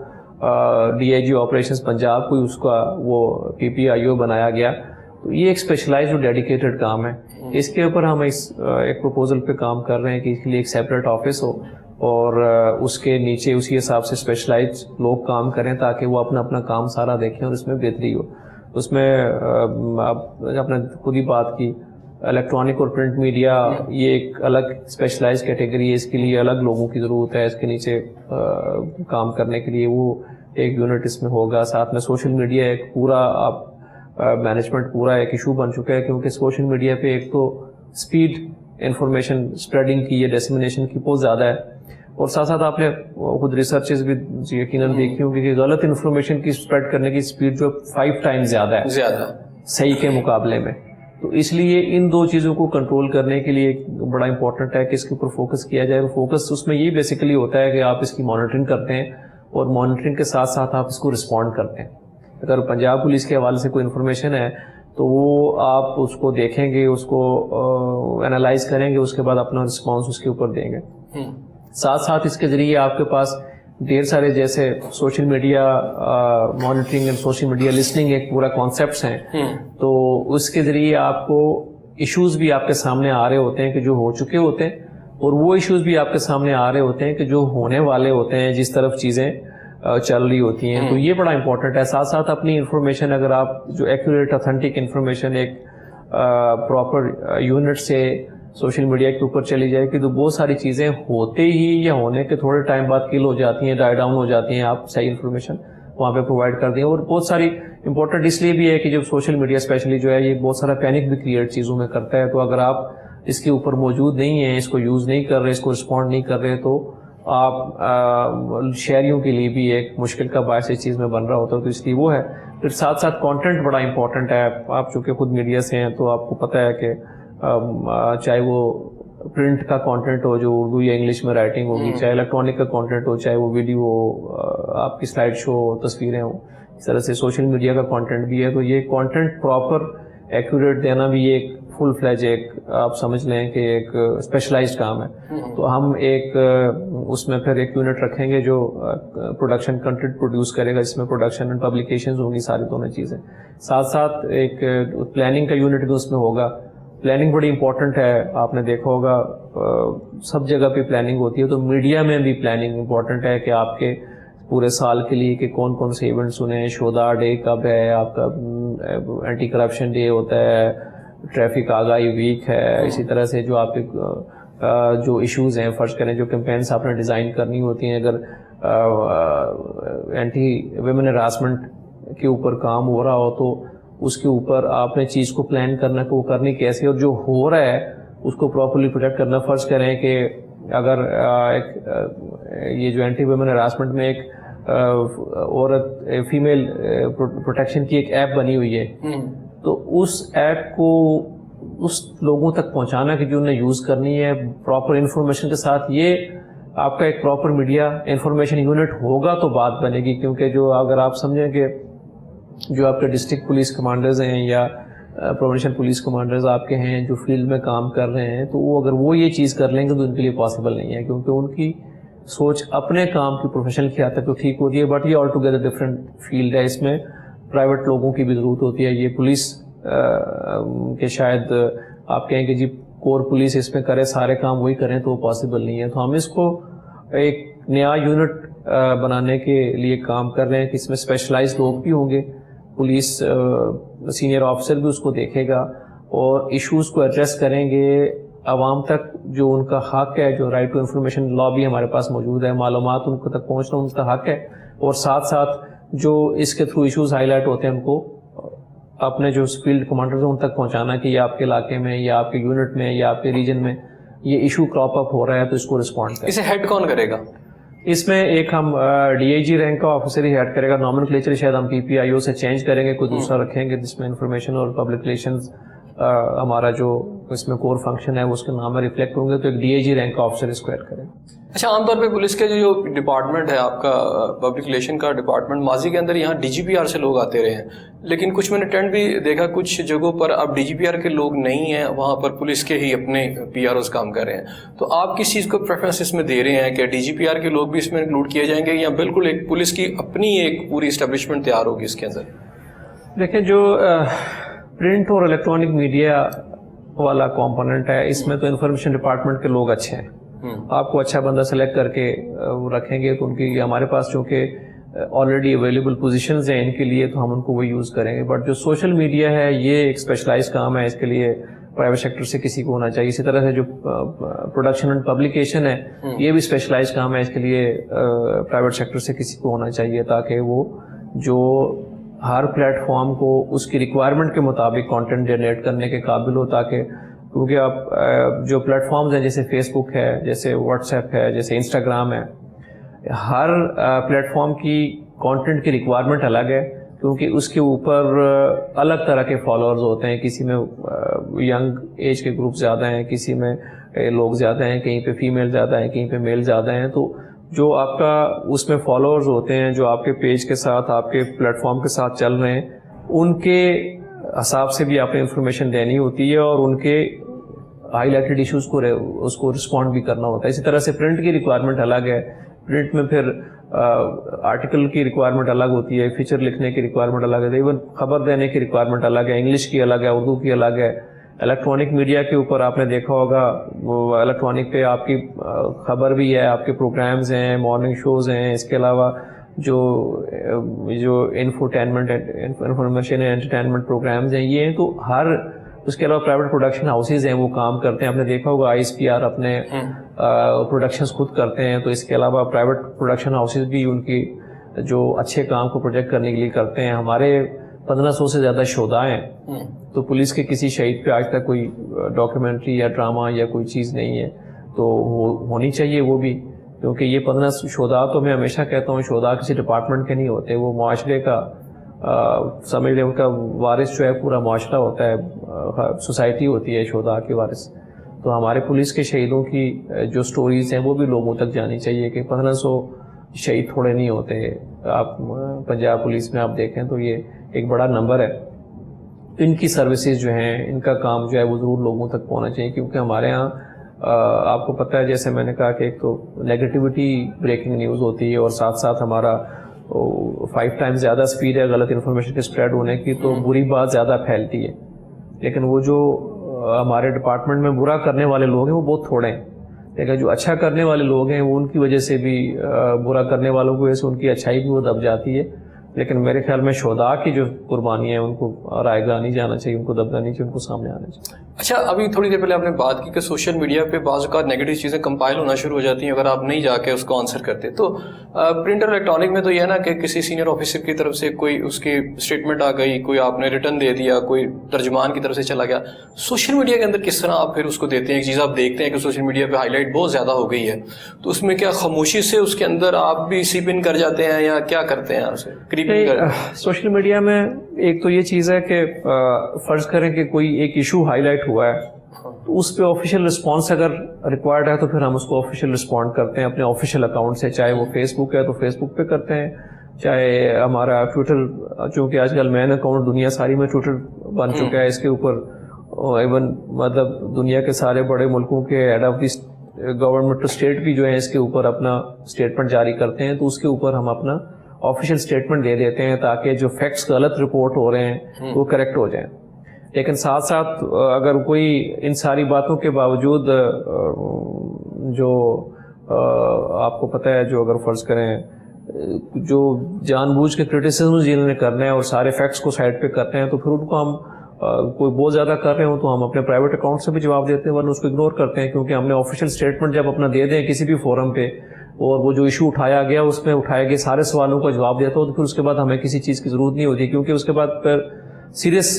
D I G operations Punjab کو اس کا وہ پی پی آئی او بنایا گیا. تو یہ ایک اسپیشلائزڈ اور ڈیڈیکیٹڈ کام ہے. اس کے اوپر ہم ایک پروپوزل پہ کام کر رہے ہیں کہ اس کے لیے ایک سیپریٹ آفس ہو اور اس کے نیچے اسی حساب سے اسپیشلائز لوگ کام کریں تاکہ وہ اپنا اپنا کام سارا دیکھیں اور اس میں بہتری ہو. اس میں آپ نے خود ہی بات کی, الیکٹرانک اور پرنٹ میڈیا یہ ایک الگ اسپیشلائز کیٹیگری ہے, اس کے لیے الگ لوگوں کی ضرورت ہے اس کے نیچے کام کرنے کے لیے, وہ ایک یونٹ اس میں ہوگا. ساتھ میں سوشل میڈیا ایک پورا آپ مینجمنٹ پورا ایک ایشو بن چکا ہے, کیونکہ سوشل میڈیا پہ ایک تو اسپیڈ انفارمیشن اسپریڈنگ کی یا ڈیسمینیشن کی بہت زیادہ ہے, اور ساتھ ساتھ آپ نے خود ریسرچز بھی یقیناً دیکھی ہوگی کہ غلط انفارمیشن کی اسپریڈ کرنے کی اسپیڈ جو 5 ٹائمز زیادہ ہے صحیح کے مقابلے میں. تو اس لیے ان 2 چیزوں کو کنٹرول کرنے کے لیے بڑا امپورٹنٹ ہے کہ اس کے اوپر فوکس کیا جائے. اور فوکس اس میں یہ بیسیکلی ہوتا ہے کہ آپ اس کی مانیٹرنگ کرتے ہیں اور مانیٹرنگ کے ساتھ ساتھ آپ اس کو رسپونڈ کرتے ہیں. اگر پنجاب پولیس کے حوالے سے کوئی انفارمیشن ہے تو وہ آپ اس کو دیکھیں گے, اس کو انالائز کریں گے, اس کے بعد اپنا رسپانس اس کے اوپر دیں گے. ساتھ ساتھ اس کے ذریعے آپ کے پاس ڈھیر سارے جیسے social media monitoring and social media listening ایک پورا کانسیپٹس ہیں, تو اس کے ذریعے آپ کو ایشوز بھی آپ کے سامنے آ رہے ہوتے ہیں کہ جو ہو چکے ہوتے ہیں, اور وہ ایشوز بھی آپ کے سامنے آ رہے ہوتے ہیں کہ جو ہونے والے ہوتے ہیں جس طرف چیزیں چل رہی ہوتی ہیں. تو یہ بڑا امپورٹنٹ ہے. ساتھ ساتھ اپنی انفارمیشن اگر آپ جو ایکوریٹ اتھینٹک انفارمیشن ایک پراپر یونٹ سے سوشل میڈیا کے اوپر چلی جائے کہ تو بہت ساری چیزیں ہوتے ہی یا ہونے کے تھوڑے ٹائم بعد کل ہو جاتی ہیں, ڈائی ڈاؤن ہو جاتی ہیں, آپ صحیح انفارمیشن وہاں پہ پرووائڈ کر دیں. اور بہت ساری امپورٹنٹ اس لیے بھی ہے کہ جب سوشل میڈیا اسپیشلی جو ہے یہ بہت سارا پینک بھی کریٹ چیزوں میں کرتا ہے, تو اگر آپ اس کے اوپر موجود نہیں ہیں, اس کو یوز نہیں کر رہے, اس کو رسپونڈ نہیں کر رہے, تو آپ شہریوں کے لیے بھی ایک مشکل کا باعث اس چیز میں بن رہا ہوتا ہے. تو اس لیے وہ ہے. پھر ساتھ ساتھ کانٹینٹ بڑا امپورٹنٹ ہے. آپ چونکہ خود میڈیا سے ہیں تو آپ کو پتہ ہے کہ چاہے وہ پرنٹ کا کانٹینٹ ہو جو اردو یا انگلش میں رائٹنگ ہوگی, چاہے الیکٹرانک کا کانٹینٹ ہو, چاہے وہ ویڈیو ہو, آپ کی سلائڈ شو ہو, تصویریں ہوں, اس طرح سے سوشل میڈیا کا کانٹینٹ بھی ہے. تو یہ کانٹینٹ پراپر ایکوریٹ دینا بھی ایک فل فلیج ایک آپ سمجھ لیں کہ ایک اسپیشلائزڈ کام ہے. تو ہم ایک اس میں پھر ایک یونٹ رکھیں گے جو پروڈکشن کنٹینٹ پروڈیوس کرے گا, جس میں پروڈکشن اینڈ پبلیکیشنز ہوں گی, ساری دونوں چیزیں. ساتھ ساتھ ایک پلاننگ کا یونٹ بھی اس میں ہوگا. پلاننگ بڑی امپورٹنٹ ہے. آپ نے دیکھا ہوگا سب جگہ پہ پلاننگ ہوتی ہے, تو میڈیا میں بھی پلاننگ امپورٹنٹ ہے کہ آپ کے پورے سال کے لیے کہ کون کون سے ایونٹس ہونے ہیں, شودا ڈے کب ہے, آپ کا اینٹی کرپشن ڈے ہوتا ہے, ٹریفک آگاہی ویک ہے, اسی طرح سے جو آپ کے جو ایشوز ہیں, فرض کریں جو کیمپینس آپ نے ڈیزائن کرنی ہوتی ہیں, اگر اینٹی ویمن ہراسمنٹ کے اوپر کام ہو رہا ہو تو اس کے اوپر آپ نے چیز کو پلان کرنا کہ وہ کرنی کیسے, اور جو ہو رہا ہے اس کو پراپرلی پروٹیکٹ کرنا. فرض کریں کہ اگر ایک یہ جو اینٹی ویمن ہراسمنٹ میں ایک عورت فیمیل پروٹیکشن کی ایک ایپ بنی ہوئی ہے, تو اس ایپ کو اس لوگوں تک پہنچانا کہ جو انہیں یوز کرنی ہے پراپر انفارمیشن کے ساتھ, یہ آپ کا ایک پراپر میڈیا انفارمیشن یونٹ ہوگا تو بات بنے گی. کیونکہ جو اگر آپ سمجھیں کہ جو آپ کے ڈسٹرکٹ پولیس کمانڈرز ہیں یا پروونشل پولیس کمانڈرز آپ کے ہیں جو فیلڈ میں کام کر رہے ہیں، تو وہ اگر وہ یہ چیز کر لیں گے تو ان کے لیے پاسبل نہیں ہے، کیونکہ ان کی سوچ اپنے کام کی پروفیشنل کی حد تک تو ٹھیک ہوتی ہے، بٹ یہ آل ٹوگیدر ڈفرینٹ فیلڈ ہے، اس میں پرائیویٹ لوگوں کی بھی ضرورت ہوتی ہے. یہ پولیس کہ شاید آپ کہیں کہ جی کور پولیس اس میں کرے سارے کام وہی کریں تو وہ پاسبل نہیں ہے. تو ہم اس کو ایک نیا یونٹ بنانے کے لیے کام کر رہے ہیں کہ اس میں اسپیشلائز لوگ بھی ہوں گے، پولیس سینئر آفیسر بھی اس کو دیکھے گا اور ایشوز کو ایڈریس کریں گے عوام تک. جو ان کا حق ہے، جو رائٹ ٹو انفارمیشن لا بھی ہمارے پاس موجود ہے، معلومات ان کو تک پہنچنا ان کا حق ہے، اور ساتھ ساتھ جو اس کے تھرو ایشوز ہائی لائٹ ہوتے ہیں ان کو اپنے جو فیلڈ کمانڈرز ہیں ان تک پہنچانا کہ یہ آپ کے علاقے میں یا آپ کے یونٹ میں یا آپ کے ریجن میں یہ ایشو کراپ اپ ہو رہا ہے تو اس کو رسپونڈ کریں.
اسے ہیڈ کون کرے گا؟
اس میں ایک ہم ڈی آئی جی رینک کا آفیسر ہی ہیڈ کرے گا. نامنکلیچر شاید ہم پی پی آئی او سے چینج کریں گے، کوئی دوسرا رکھیں گے جس میں انفارمیشن اور پبلک ریلیشنز ہمارا جو اس میں کور فنکشن ہے وہ اس کے نام میں ریفلیکٹ ہوں گے، تو ایک ڈی آئی جی رینک کا آفیسر اس کو ایڈ کریں.
اچھا، عام طور پہ پولیس کے جو ڈپارٹمنٹ ہے آپ کا پبلک ریلیشن کا ڈپارٹمنٹ، ماضی کے اندر یہاں ڈی جی پی آر سے لوگ آتے رہے ہیں، لیکن کچھ میں نے ٹرینڈ بھی دیکھا کچھ جگہوں پر اب ڈی جی پی آر کے لوگ نہیں ہیں، وہاں پر پولیس کے ہی اپنے پی آر اوز کام کر رہے ہیں. تو آپ کس چیز کو پریفرنس اس میں دے رہے ہیں کہ ڈی جی پی آر کے لوگ بھی اس میں انکلوڈ کیے جائیں گے یا بالکل ایک پولیس کی اپنی ایک پوری اسٹیبلشمنٹ تیار ہوگی اس کے اندر؟
دیکھیں، جو پرنٹ اور الیکٹرانک میڈیا والا کمپوننٹ ہے اس میں تو انفارمیشن ڈپارٹمنٹ کے لوگ اچھے ہیں. آپ کو اچھا بندہ سلیکٹ کر کے رکھیں گے تو ان کی ہمارے پاس چونکہ آلریڈی اویلیبل پوزیشنز ہیں ان کے لیے تو ہم ان کو وہ یوز کریں گے. بٹ جو سوشل میڈیا ہے یہ ایک اسپیشلائز کام ہے، اس کے لیے پرائیویٹ سیکٹر سے کسی کو ہونا چاہیے. اسی طرح سے جو پروڈکشن اینڈ پبلیکیشن ہے یہ بھی اسپیشلائز کام ہے، اس کے لیے پرائیویٹ سیکٹر سے کسی کو ہونا چاہیے تاکہ وہ جو ہر پلیٹ فارم کو اس کی ریکوائرمنٹ کے مطابق کانٹینٹ جنریٹ کرنے کے قابل ہو. تاکہ کیونکہ آپ جو پلیٹ فارمز ہیں جیسے فیس بک ہے، جیسے واٹس ایپ ہے، جیسے انسٹاگرام ہے، ہر پلیٹ فارم کی کانٹینٹ کی ریکوائرمنٹ الگ ہے کیونکہ اس کے اوپر الگ طرح کے فالوورز ہوتے ہیں. کسی میں ینگ ایج کے گروپ زیادہ ہیں، کسی میں لوگ زیادہ ہیں، کہیں پہ فیمیل زیادہ ہیں، کہیں پہ میل زیادہ ہیں. تو جو آپ کا اس میں فالوورز ہوتے ہیں جو آپ کے پیج کے ساتھ آپ کے پلیٹ فارم کے ساتھ چل رہے ہیں ان کے حساب سے بھی آپ نے انفارمیشن دینی ہوتی ہے اور ان کے ہائی لائٹڈ ایشوز کو اس کو رسپونڈ بھی کرنا ہوتا ہے. اسی طرح سے پرنٹ کی ریکوائرمنٹ الگ ہے، پرنٹ میں پھر آرٹیکل کی ریکوائرمنٹ الگ ہوتی ہے، فیچر لکھنے کی ریکوائرمنٹ الگ ہے، ایون خبر دینے کی ریکوائرمنٹ الگ ہے، انگلش کی الگ ہے، اردو کی الگ ہے. الیکٹرانک میڈیا کے اوپر آپ نے دیکھا ہوگا وہ الیکٹرانک پہ آپ کی خبر بھی ہے، آپ کے پروگرامز ہیں، مارننگ شوز ہیں، اس کے علاوہ جو انفارمیشن انٹرٹینمنٹ پروگرامز ہیں یہ ہیں. تو ہر اس کے علاوہ پرائیویٹ پروڈکشن ہاؤسز ہیں وہ کام کرتے ہیں. آپ نے دیکھا ہوگا آئی ایس پی آر اپنے پروڈکشنز خود کرتے ہیں. تو اس کے علاوہ پرائیویٹ پروڈکشن ہاؤسز بھی ان کی جو اچھے کام کو پروجیکٹ کرنے کے لیے کرتے ہیں. ہمارے 1500 سے زیادہ شہداء ہیں، تو پولیس کے کسی شہید پہ آج تک کوئی ڈاکیومنٹری یا ڈرامہ یا کوئی چیز نہیں ہے. تو ہونی چاہیے وہ بھی، کیونکہ یہ 15 شہداء تو میں ہمیشہ کہتا ہوں شہداء کسی ڈپارٹمنٹ کے نہیں ہوتے، وہ معاشرے کا سمجھ لیں ان کا وارث جو ہے پورا معاشرہ ہوتا ہے، سوسائٹی ہوتی ہے شہداء کے وارث. تو ہمارے پولیس کے شہیدوں کی جو سٹوریز ہیں وہ بھی لوگوں تک جانی چاہیے کہ 1500 شہید تھوڑے نہیں ہوتے. آپ پنجاب پولیس میں آپ دیکھیں تو یہ ایک بڑا نمبر ہے. ان کی سروسز جو ہیں ان کا کام جو ہے وہ ضرور لوگوں تک پہنچنا چاہیے، کیونکہ ہمارے ہاں آپ کو پتہ ہے جیسے میں نے کہا کہ ایک تو نیگیٹیوٹی بریکنگ نیوز ہوتی ہے اور ساتھ ساتھ ہمارا 5 ٹائمز زیادہ سپیڈ ہے غلط انفارمیشن کے اسپریڈ ہونے کی. تو بری بات زیادہ پھیلتی ہے، لیکن وہ جو ہمارے ڈپارٹمنٹ میں برا کرنے والے لوگ ہیں وہ بہت تھوڑے ہیں، لیکن جو اچھا کرنے والے لوگ ہیں وہ ان کی وجہ سے بھی برا کرنے والوں کی وجہ سے ان کی اچھائی بھی وہ دب جاتی ہے. لیکن میرے خیال میں شہداء کی جو قربانی ہے ان کو رائے گاہ نہیں جانا چاہیے، ان کو دبنا نہیں چاہیے، ان کو سامنے آنا چاہیے.
اچھا، ابھی تھوڑی دیر پہلے آپ نے بات کی کہ سوشل میڈیا پہ بعض اوقات نیگیٹو چیزیں کمپائل ہونا شروع ہو جاتی ہیں اگر آپ نہیں جا کے اس کو آنسر کرتے. تو پرنٹ اور الیکٹرانک میں تو یہ ہے نا کہ کسی سینئر آفیسر کی طرف سے کوئی اس کی اسٹیٹمنٹ آ گئی، کوئی آپ نے ریٹرن دے دیا، کوئی ترجمان کی طرف سے چلا گیا. سوشل میڈیا کے اندر کس طرح آپ پھر اس کو دیتے ہیں؟ ایک چیز آپ دیکھتے ہیں کہ سوشل میڈیا پہ ہائی لائٹ بہت زیادہ ہو گئی ہے، تو اس میں کیا خاموشی سے اس کے اندر آپ بھی سیپ ان کر جاتے ہیں یا کیا کرتے ہیں؟ اسے کریپنگ کر
سوشل میڈیا میں ایک تو یہ چیز ہے کہ فرض کریں کہ کوئی ایک ایشو ہائی لائٹ ہوا ہے تو اس پہ آفیشیل رسپانس اگر ریکوائرڈ ہے تو پھر ہم اس کو آفیشیل رسپونڈ کرتے ہیں اپنے آفیشیل اکاؤنٹ سے، چاہے وہ فیس بک ہے تو فیس بک پہ کرتے ہیں، چاہے ہمارا ٹویٹر، چونکہ آج کل مین اکاؤنٹ دنیا ساری میں ٹویٹر بن چکا ہے، اس کے اوپر ایون مطلب دنیا کے سارے بڑے ملکوں کے head of the government state بھی جو ہے اس کے اوپر اپنا اسٹیٹمنٹ جاری کرتے ہیں، تو اس کے اوپر ہم اپنا آفیشیل اسٹیٹمنٹ دے دیتے ہیں تاکہ جو فیکٹس غلط رپورٹ ہو رہے ہیں وہ کریکٹ ہو جائیں. لیکن ساتھ ساتھ اگر کوئی ان ساری باتوں کے باوجود جو آپ کو پتہ ہے، جو اگر فرض کریں جو جان بوجھ کے کرٹیسزم جنہوں نے کرنا ہے اور سارے فیکٹس کو سائڈ پہ کرتے ہیں، تو پھر ان کو ہم کوئی بہت زیادہ کر رہے ہوں تو ہم اپنے پرائیویٹ اکاؤنٹ سے بھی جواب دیتے ہیں، ورنہ اس کو اگنور کرتے ہیں، کیونکہ ہم نے آفیشیل اسٹیٹمنٹ جب اپنا دے دیں کسی بھی فورم پہ اور وہ جو ایشو اٹھایا گیا اس میں اٹھائے گئے سارے سوالوں کا جواب دیتا ہوں، تو پھر اس کے بعد ہمیں کسی چیز کی ضرورت نہیں ہوتی، کیونکہ اس کے بعد پھر سیریس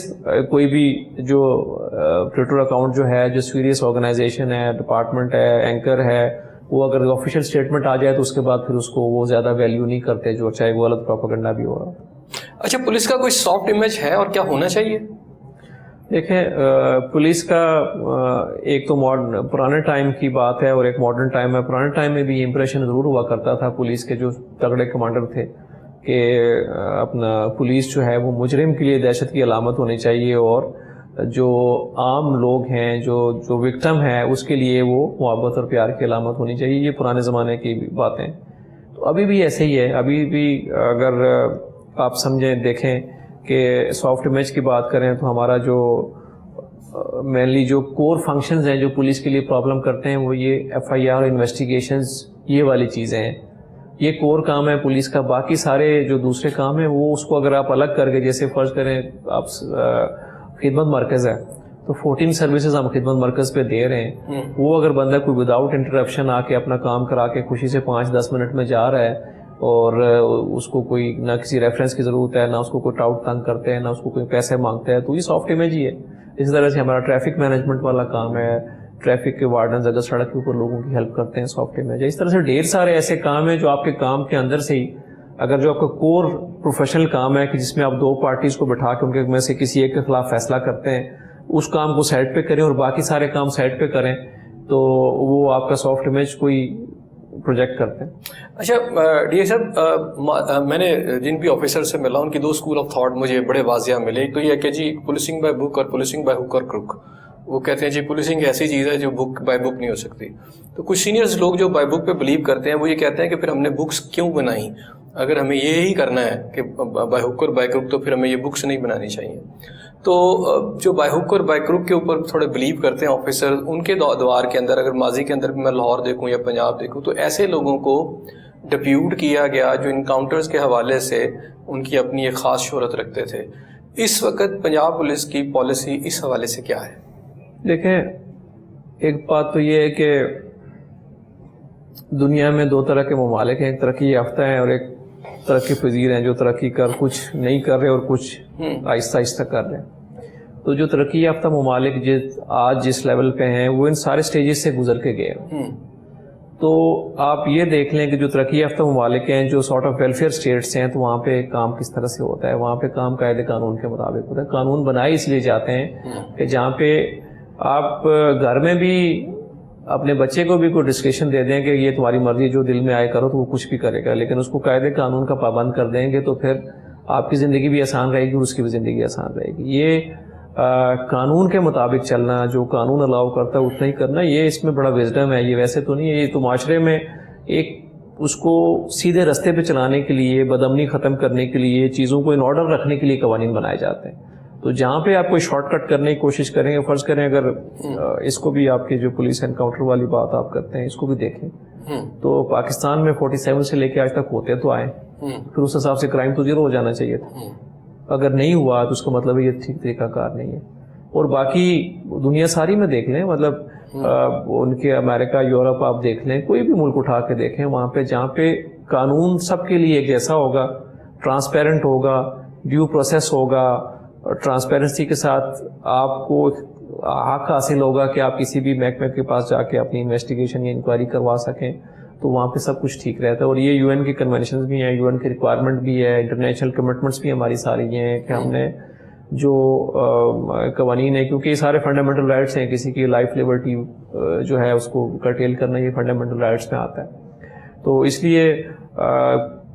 کوئی بھی جو ٹویٹر اکاؤنٹ جو ہے، جو سیریس آرگنائزیشن ہے، ڈپارٹمنٹ ہے، اینکر ہے، وہ اگر آفیشیل اسٹیٹمنٹ آ جائے تو اس کے بعد پھر اس کو وہ زیادہ ویلیو نہیں کرتے، جو چاہے وہ غلط پروپیگنڈا بھی ہو رہا.
اچھا، پولیس کا کوئی سافٹ امیج ہے اور کیا ہونا چاہیے؟
دیکھیں، پولیس کا ایک تو پرانے ٹائم کی بات ہے اور ایک ماڈرن ٹائم ہے. پرانے ٹائم میں بھی یہ امپریشن ضرور ہوا کرتا تھا پولیس کے جو تگڑے کمانڈر تھے کہ اپنا پولیس جو ہے وہ مجرم کے لیے دہشت کی علامت ہونی چاہیے، اور جو عام لوگ ہیں، جو وکٹم ہے، اس کے لیے وہ محبت اور پیار کی علامت ہونی چاہیے. یہ پرانے زمانے کی باتیں. تو ابھی بھی ایسے ہی ہے. ابھی بھی اگر آپ سمجھیں، دیکھیں کہ سافٹ امیج کی بات کریں تو ہمارا جو مینلی جو کور فنکشنز ہیں جو پولیس کے لیے پرابلم کرتے ہیں، وہ یہ ایف آئی آر انویسٹیگیشنز، یہ والی چیزیں ہیں. یہ کور کام ہے پولیس کا. باقی سارے جو دوسرے کام ہیں وہ اس کو اگر آپ الگ کر کے، جیسے فرض کریں آپ خدمت مرکز ہے تو 14 سروسز ہم خدمت مرکز پہ دے رہے ہیں، وہ اگر بندہ کوئی وداؤٹ انٹرپشن آ کے اپنا کام کرا کے خوشی سے 5-10 منٹ میں جا رہا ہے اور اس کو کوئی نہ کسی ریفرنس کی ضرورت ہے، نہ اس کو کوئی ٹاؤٹ تنگ کرتے ہیں، نہ اس کو کوئی پیسے مانگتا ہے، تو یہ سافٹ امیج ہی ہے. اسی طرح سے ہمارا ٹریفک مینجمنٹ والا کام ہے، ٹریفک کے وارڈنز اگر سڑک کے اوپر لوگوں کی ہیلپ کرتے ہیں، سافٹ امیج ہے. اس طرح سے ڈھیر سارے ایسے کام ہیں جو آپ کے کام کے اندر سے ہی، اگر جو آپ کا کور پروفیشنل کام ہے کہ جس میں آپ 2 پارٹیز کو بٹھا کے ان کے میں سے کسی ایک کے خلاف فیصلہ کرتے ہیں، اس کام کو سائڈ پہ کریں اور باقی سارے کام سائڈ پہ کریں، تو وہ آپ کا سافٹ امیج کوئی پروجیکٹ کرتے ہیں.
اچھا ڈی اے صاحب، میں نے جن بھی آفیسر سے ملا ان کی 2 اسکول آف تھاٹ مجھے بڑے واضح ملے. ایک تو یہ کہ جی پولیسنگ بائی بک اور پولیسنگ بائی ہوک اور کروک. وہ کہتے ہیں جی پولیسنگ ایسی چیز ہے جو بک بائی بک نہیں ہو سکتی. تو کچھ سینئرز لوگ جو بائی بک پہ بلیو کرتے ہیں وہ یہ کہتے ہیں کہ پھر ہم نے بکس کیوں بنائیں؟ اگر ہمیں یہی کرنا ہے کہ بائی ہوک اور بائی کروک، تو پھر ہمیں یہ بکس نہیں بنانی چاہیے. تو جو بائی ہوک اور بائی کروک کے اوپر تھوڑے بلیو کرتے ہیں آفیسر، ان کے دوار کے اندر، اگر ماضی کے اندر بھی میں لاہور دیکھوں یا پنجاب دیکھوں، تو ایسے لوگوں کو ڈپیوٹ کیا گیا جو انکاؤنٹرز کے حوالے سے ان کی اپنی ایک خاص شہرت رکھتے تھے. اس وقت پنجاب پولیس کی پالیسی اس حوالے سے کیا ہے؟
دیکھیں، ایک بات تو یہ ہے کہ دنیا میں 2 طرح کے ممالک ہیں، ایک ترقی یافتہ ہیں اور ایک ترقی پذیر ہیں، جو ترقی کر کچھ نہیں کر رہے اور کچھ آہستہ آہستہ کر رہے ہیں. تو جو ترقی یافتہ ممالک آج جس لیول پہ ہیں وہ ان سارے سٹیجز سے گزر کے گئے. تو آپ یہ دیکھ لیں کہ جو ترقی یافتہ ممالک ہیں، جو سارٹ آف ویلفیئر اسٹیٹس ہیں، تو وہاں پہ کام کس طرح سے ہوتا ہے؟ وہاں پہ کام قاعدے قانون کے مطابق ہوتا ہے. قانون بنائے اس لیے جاتے ہیں کہ جہاں پہ آپ گھر میں بھی اپنے بچے کو بھی کوئی ڈسکریشن دے دیں کہ یہ تمہاری مرضی، جو دل میں آئے کرو، تو وہ کچھ بھی کرے گا، لیکن اس کو قاعدے قانون کا پابند کر دیں گے تو پھر آپ کی زندگی بھی آسان رہے گی اور اس کی بھی زندگی آسان رہے گی. یہ قانون کے مطابق چلنا، جو قانون الاؤ کرتا ہے اتنا ہی کرنا، یہ اس میں بڑا وزڈم ہے. یہ ویسے تو نہیں ہے، یہ تو معاشرے میں ایک اس کو سیدھے رستے پہ چلانے کے لیے، بدامنی ختم کرنے کے لیے، چیزوں کو ان آرڈر رکھنے کے لیے قوانین بنائے جاتے ہیں. تو جہاں پہ آپ کوئی شارٹ کٹ کرنے کی کوشش کریں گے، فرض کریں اگر اس کو بھی آپ کی جو پولیس انکاؤنٹر والی بات آپ کرتے ہیں، اس کو بھی دیکھیں تو پاکستان میں 47 سے لے کے آج تک ہوتے تو آئے، پھر اس حساب سے کرائم تو 0 ہو جانا چاہیے تھا. اگر نہیں ہوا تو اس کا مطلب یہ ٹھیک طریقہ کار نہیں ہے. اور باقی دنیا ساری میں دیکھ لیں، مطلب ان کے امریکہ، یورپ آپ دیکھ لیں، کوئی بھی ملک اٹھا کے دیکھیں، وہاں پہ جہاں پہ قانون سب کے لیے ایک جیسا ہوگا، ٹرانسپیرنٹ ہوگا، ڈیو پروسیس ہوگا، ٹرانسپیرنسی کے ساتھ آپ کو حق حاصل ہوگا کہ آپ کسی بھی محکمے کے پاس جا کے اپنی انویسٹیگیشن یا انکوائری کروا سکیں، تو وہاں پہ سب کچھ ٹھیک رہتا ہے. اور یہ UN کی کنونشنز بھی ہیں، UN کی ریکوائرمنٹ بھی ہے، انٹرنیشنل کمٹمنٹس بھی ہماری ساری یہ ہیں کہ ہم نے جو قوانین ہیں، کیونکہ یہ سارے فنڈامنٹل رائٹس ہیں، کسی کی لائف لیبرٹی جو ہے اس کو کرٹیل کرنا یہ فنڈامنٹل رائٹس میں آتا ہے. تو اس لیے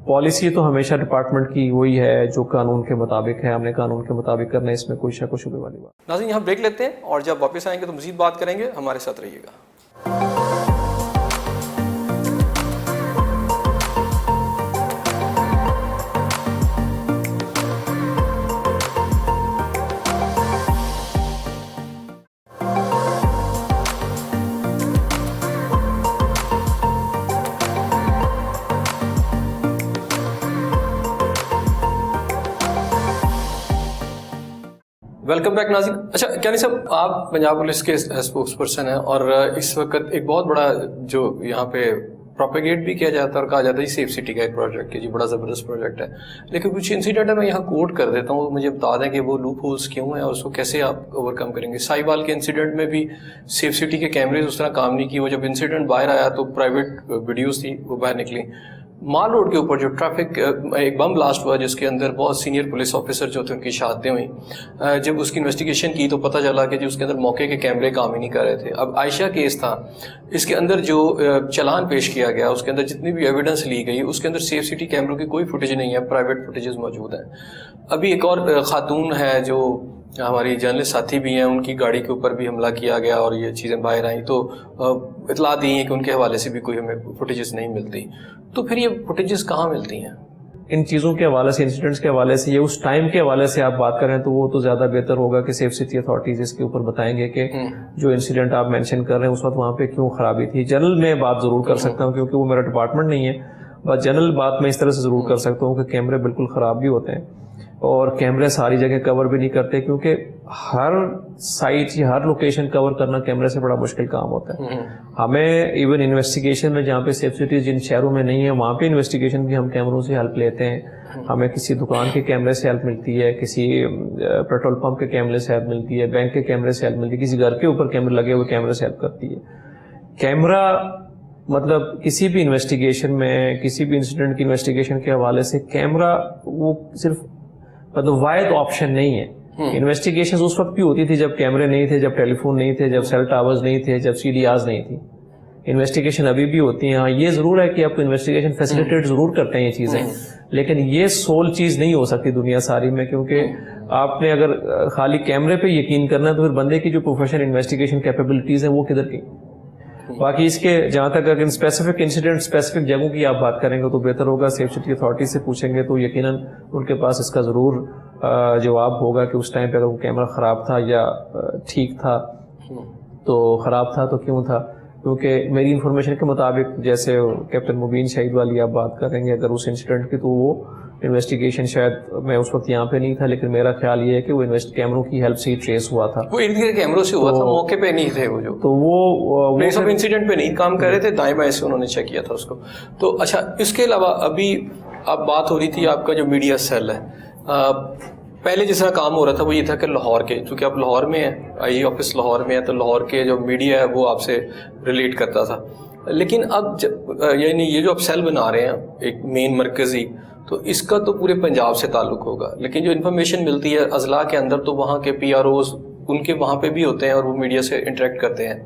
پالیسی تو ہمیشہ ڈپارٹمنٹ کی وہی ہے جو قانون کے مطابق ہے، ہم نے قانون کے مطابق کرنا ہے، اس میں کوئی شک و شبہ والی بات۔
ناظرین یہاں بریک لیتے ہیں اور جب واپس آئیں گے تو مزید بات کریں گے، ہمارے ساتھ رہیے گا۔ ویلکم بیک ناظرین۔ اچھا کیانی صاحب، آپ پنجاب پولیس کے اسپوکس پرسن ہیں اور اس وقت ایک بہت بڑا جو یہاں پہ پروپیگیٹ بھی کیا جاتا ہے اور کہا جاتا ہے سیف سٹی کا ایک پروجیکٹ ہے جی، بڑا زبردست پروجیکٹ ہے، لیکن کچھ انسیڈنٹ ہے میں یہاں کوٹ کر دیتا ہوں، مجھے بتا دیں کہ وہ لوپ ہولس کیوں ہیں اور اس کو کیسے آپ اوور کم کریں گے۔ سائیوال کے انسیڈنٹ میں بھی سیف سٹی کے کیمریز اس طرح کام نہیں کیے، وہ جب انسیڈنٹ باہر آیا تو پرائیویٹ ویڈیوز تھی وہ باہر نکلی۔ مال روڈ کے اوپر جو ٹریفک ایک بم بلاسٹ ہوا جس کے اندر بہت سینئر پولیس آفیسر جو تھے ان کی شہادتیں ہوئیں، جب اس کی انویسٹیگیشن کی تو پتہ چلا کہ جو اس کے اندر موقع کے کیمرے کام ہی نہیں کر رہے تھے۔ اب عائشہ کیس تھا، اس کے اندر جو چلان پیش کیا گیا، اس کے اندر جتنی بھی ایویڈنس لی گئی، اس کے اندر سیف سٹی کیمروں کی کوئی فوٹیج نہیں ہے، پرائیویٹ فوٹیجز موجود ہیں۔ ابھی ایک اور خاتون ہے جو ہماری جرنلسٹ ساتھی بھی ہیں، ان کی گاڑی کے اوپر بھی حملہ کیا گیا اور یہ چیزیں باہر آئیں تو اطلاع دی ہیں کہ ان کے حوالے سے بھی کوئی ہمیں فوٹیجز نہیں ملتی۔ تو پھر یہ فوٹیجز کہاں ملتی ہیں؟
ان چیزوں کے حوالے سے، انسیڈنٹس کے حوالے سے، یہ اس ٹائم کے حوالے سے آپ بات کریں تو وہ تو زیادہ بہتر ہوگا کہ سیف سٹی اتھارٹیز اس کے اوپر بتائیں گے کہ جو انسیڈنٹ آپ مینشن کر رہے ہیں اس وقت وہاں پہ کیوں خرابی تھی۔ جنرل میں بات ضرور کر سکتا ہوں کیونکہ وہ میرا ڈپارٹمنٹ نہیں ہے، بس جنرل بات میں اس طرح سے ضرور کر سکتا ہوں کہ کیمرے بالکل خراب بھی ہوتے ہیں اور کیمرے ساری جگہ کور بھی نہیں کرتے، کیونکہ ہر سائٹ یا ہر لوکیشن کور کرنا کیمرے سے بڑا مشکل کام ہوتا ہے۔ ہمیں ایون انویسٹیگیشن میں جہاں پہ سیف سٹیز جن شہروں میں نہیں ہے وہاں پہ انویسٹیگیشن بھی ہم کیمروں سے ہیلپ لیتے ہیں۔ ہمیں کسی دکان کے کیمرے سے ہیلپ ملتی ہے، کسی پیٹرول پمپ کے کیمرے سے ہیلپ ملتی ہے، بینک کے کیمرے سے ہیلپ ملتی ہے، کسی گھر کے اوپر کیمرے لگے ہوئے کیمرے سے ہیلپ کرتی ہے۔ کیمرہ مطلب کسی بھی انویسٹیگیشن میں، کسی بھی انسیڈنٹ کی انویسٹیگیشن کے حوالے سے کیمرہ وہ صرف مطلب واحد آپشن نہیں ہے۔ انویسٹیگیشن اس وقت بھی ہوتی تھی جب کیمرے نہیں تھے، جب ٹیلی فون نہیں تھے، جب سیل ٹاورز نہیں تھے، جب سی ڈی آرز نہیں تھی۔ انویسٹیگیشن ابھی بھی ہوتی ہیں، ہاں یہ ضرور ہے کہ آپ کو انویسٹیگیشن فیسیلیٹیٹ ضرور کرتے ہیں یہ چیزیں، لیکن یہ سول چیز نہیں ہو سکتی دنیا ساری میں، کیونکہ آپ نے اگر خالی کیمرے پہ یقین کرنا ہے تو پھر بندے کی جو پروفیشنل انویسٹیگیشن کیپیبلٹیز ہیں وہ کدھر کی۔ باقی اس کے جہاں تک اگر اسپیسیفک انسیڈنٹ اسپیسیفک جگہوں کی آپ بات کریں گے تو بہتر ہوگا، سیف سٹی اتھارٹی سے پوچھیں گے تو یقیناً ان کے پاس اس کا ضرور جواب ہوگا کہ اس ٹائم پہ اگر وہ کیمرہ خراب تھا یا ٹھیک تھا، تو خراب تھا تو کیوں تھا۔ کیونکہ میری انفارمیشن کے مطابق جیسے کیپٹن مبین شہید والی آپ بات کریں گے اگر اس انسیڈنٹ کی، تو وہ انویسٹیگیشن شاید میں اس وقت یہاں پہ نہیں تھا، لیکن میرا خیال یہ ہے کہ وہ کیمروں کی ہیلپ سے ہی ٹریس ہوا تھا۔
وہ ارد گرد کیمروں سے ہوا تھا، موقع پہ نہیں تھے وہ، جو
تو وہ
پلیس آف انسیڈنٹ پہ نہیں کام کر رہے تھے، دائیں بائیں سے انہوں نے چیک کیا تھا اس کو۔ تو اچھا اس کے علاوہ ابھی اب بات ہو رہی تھی آپ کا جو میڈیا سیل ہے، پہلے جس طرح کام ہو رہا تھا وہ یہ تھا کہ لاہور کے، چونکہ آپ لاہور میں ہیں، آئی آفس لاہور میں ہے، تو لاہور کے جو میڈیا ہے وہ آپ سے ریلیٹ کرتا تھا، لیکن اب یعنی یہ جو آپ سیل بنا رہے ہیں ایک مین مرکزی، تو اس کا تو پورے پنجاب سے تعلق ہوگا، لیکن جو انفارمیشن ملتی ہے اضلاع کے اندر تو وہاں کے پی آر اوز ان کے وہاں پہ بھی ہوتے ہیں اور وہ میڈیا سے انٹریکٹ کرتے ہیں۔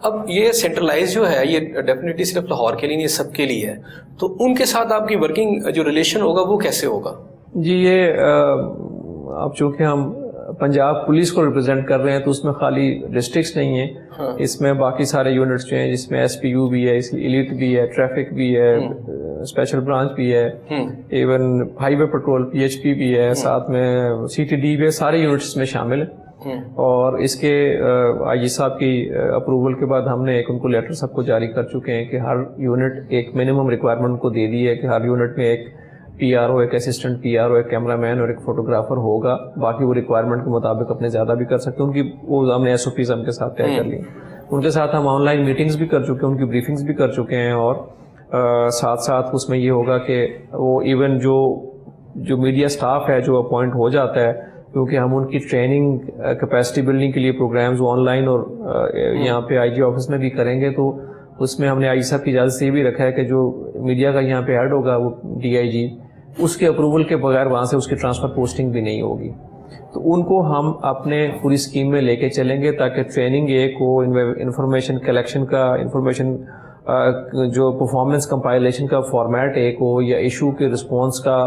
اب یہ سینٹرلائز جو ہے یہ ڈیفینیٹلی صرف لاہور کے لیے نہیں، سب کے لیے ہے، تو ان کے ساتھ آپ کی ورکنگ جو ریلیشن ہوگا وہ کیسے ہوگا؟
جی یہ اب چونکہ ہم پنجاب پولیس کو ریپرزینٹ کر رہے ہیں تو اس میں خالی ڈسٹرکٹس نہیں ہیں، اس میں باقی سارے یونٹس جو ہیں جس میں ایس پی یو بھی ہے، ایلیٹ بھی ہے، ٹریفک بھی ہے، اسپیشل برانچ بھی ہے، ایون ہائی وے پٹرول پی ایچ پی بھی ہے، ساتھ میں سی ٹی ڈی بھی ہے، سارے یونٹس میں شامل ہیں۔ اور اس کے آئی جی صاحب کی اپروول کے بعد ہم نے ایک ان کو لیٹر سب کو جاری کر چکے ہیں کہ ہر یونٹ ایک منیمم ریکوائرمنٹ کو دے دی ہے کہ ہر یونٹ میں ایک پی آر او، ایک اسسٹنٹ پی آر او، ایک کیمرہ مین اور ایک فوٹوگرافر ہوگا، باقی وہ ریکوائرمنٹ کے مطابق اپنے زیادہ بھی کر سکتے ہیں، ان کی وہ ہم نے ایس او پیز ہم کے ساتھ طے کر لی، ان کے ساتھ ہم آن لائن میٹنگز بھی کر چکے ہیں، ان کی بریفنگز بھی کر چکے ہیں، اور ساتھ ساتھ اس میں یہ ہوگا کہ وہ ایون جو میڈیا سٹاف ہے جو اپوائنٹ ہو جاتا ہے، کیونکہ ہم ان کی ٹریننگ کیپیسٹی بلڈنگ کے لیے پروگرامز آن لائن اور یہاں پہ آئی جی آفس میں بھی کریں گے، تو اس میں ہم نے آئی صاحب کی اجازت سے یہ بھی رکھا ہے کہ جو میڈیا کا یہاں پہ ہیڈ ہوگا وہ ڈی آئی جی، اس کے اپروول کے بغیر وہاں سے اس کی ٹرانسفر پوسٹنگ بھی نہیں ہوگی، تو ان کو ہم اپنے پوری اسکیم میں لے کے چلیں گے تاکہ ٹریننگ ایک ہو، انفارمیشن کلیکشن کا، انفارمیشن جو پرفارمنس کمپائلیشن کا فارمیٹ ایک ہو یا ایشو کے رسپانس کا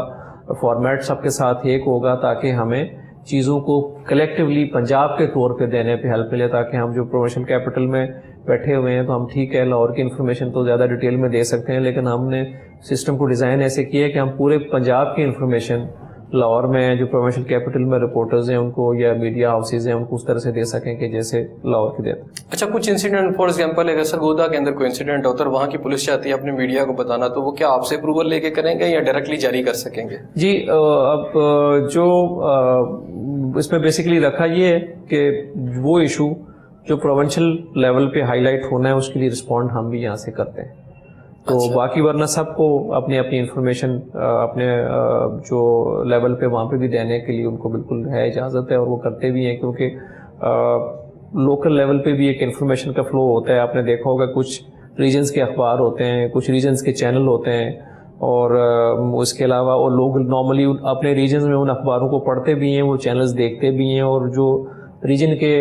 فارمیٹ سب کے ساتھ ایک ہوگا، تاکہ ہمیں چیزوں کو کلیکٹیولی پنجاب کے طور پہ دینے پہ ہیلپ ملے، تاکہ ہم جو پروونشل کیپٹل میں بیٹھے ہوئے ہیں تو ہم ٹھیک ہے لاہور کی انفارمیشن تو زیادہ ڈیٹیل میں دے سکتے ہیں، لیکن ہم نے سسٹم کو ڈیزائن ایسے کیا ہے کہ ہم پورے پنجاب کی انفارمیشن لاہور میں جو پروونشل کیپٹل میں رپورٹرز ہیں ان کو یا میڈیا ہاؤسز ہیں ان کو اس طرح سے دے سکیں کہ جیسے لاہور کی دیتے ہیں۔
اچھا، کچھ انسیڈنٹ فار ایگزامپل اگر سرگودا کے اندر کوئی انسیڈنٹ ہوتا ہے اور وہاں کی پولیس چاہتی ہے اپنے میڈیا کو بتانا، تو وہ کیا آپ سے اپروول لے کے کریں گے یا ڈائریکٹلی جاری کر سکیں گے؟
جی، اب جو اس میں بیسیکلی رکھا یہ ہے کہ وہ ایشو جو پروونشل لیول پہ ہائی لائٹ ہونا ہے اس کے لیے رسپونڈ ہم بھی یہاں سے کرتے ہیں، تو باقی ورنہ سب کو اپنی اپنی انفارمیشن اپنے جو لیول پہ وہاں پہ بھی دینے کے لیے ان کو بالکل ہے اجازت ہے، اور وہ کرتے بھی ہیں، کیونکہ لوکل لیول پہ بھی ایک انفارمیشن کا فلو ہوتا ہے۔ آپ نے دیکھا ہوگا کچھ ریجنز کے اخبار ہوتے ہیں، کچھ ریجنز کے چینل ہوتے ہیں، اور اس کے علاوہ اور لوگ نارملی اپنے ریجنز میں ان اخباروں کو پڑھتے بھی ہیں، وہ چینلز دیکھتے بھی ہیں، اور جو ریجن کے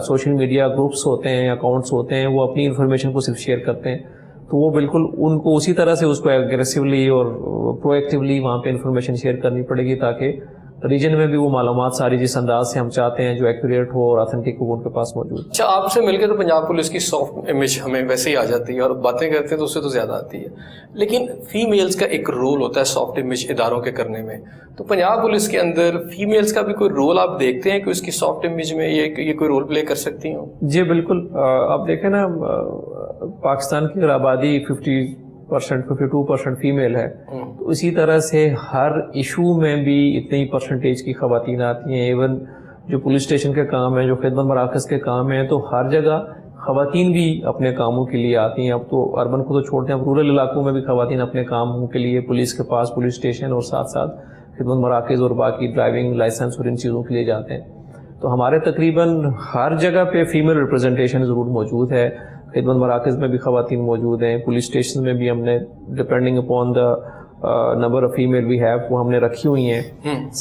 سوشل میڈیا گروپس ہوتے ہیں، اکاؤنٹس ہوتے ہیں، وہ اپنی انفارمیشن کو صرف شیئر کرتے ہیں، تو وہ بالکل ان کو اسی طرح سے اس کو ایگریسولی اور پرو ایکٹیولی وہاں پہ انفارمیشن شیئر کرنی پڑے گی، تاکہ ریجن میں بھی وہ معلومات ساری جس انداز سے ہم چاہتے ہیں جو ایکوریٹ ہو اور آتھینٹک ہو ان کے پاس موجود۔
اچھا، آپ سے مل کے تو پنجاب پولیس کی سافٹ امیج ہمیں ویسے ہی آ جاتی ہے، اور باتیں کرتے ہیں تو اس سے تو زیادہ آتی ہے، لیکن فیمیلز کا ایک رول ہوتا ہے سافٹ امیج اداروں کے کرنے میں، تو پنجاب پولیس کے اندر فیمیلز کا بھی کوئی رول آپ دیکھتے ہیں کہ اس کی سافٹ امیج میں یہ کوئی رول پلے کر سکتی ہوں؟
جی بالکل، آپ دیکھیں نا پاکستان کی آبادی 52% فیمیل ہے، تو اسی طرح سے ہر ایشو میں بھی اتنی پرسنٹیج کی خواتین آتی ہیں، ایون جو پولیس اسٹیشن کے کام ہیں، جو خدمت مراکز کے کام ہیں، تو ہر جگہ خواتین بھی اپنے کاموں کے لیے آتی ہیں۔ اب تو اربن کو تو چھوڑتے ہیں، اب رورل علاقوں میں بھی خواتین اپنے کاموں کے لیے پولیس کے پاس پولیس اسٹیشن اور ساتھ ساتھ خدمت مراکز اور باقی ڈرائیونگ لائسنس اور ان چیزوں کے لیے جاتے ہیں، تو ہمارے تقریباً ہر جگہ پہ فیمیل ریپرزنٹیشن ضرور موجود ہے۔ خدمت مراکز میں بھی خواتین موجود ہیں، پولیس اسٹیشن میں بھی ہم نے depending upon the number of female we have وہ ہم نے رکھی ہوئی ہیں،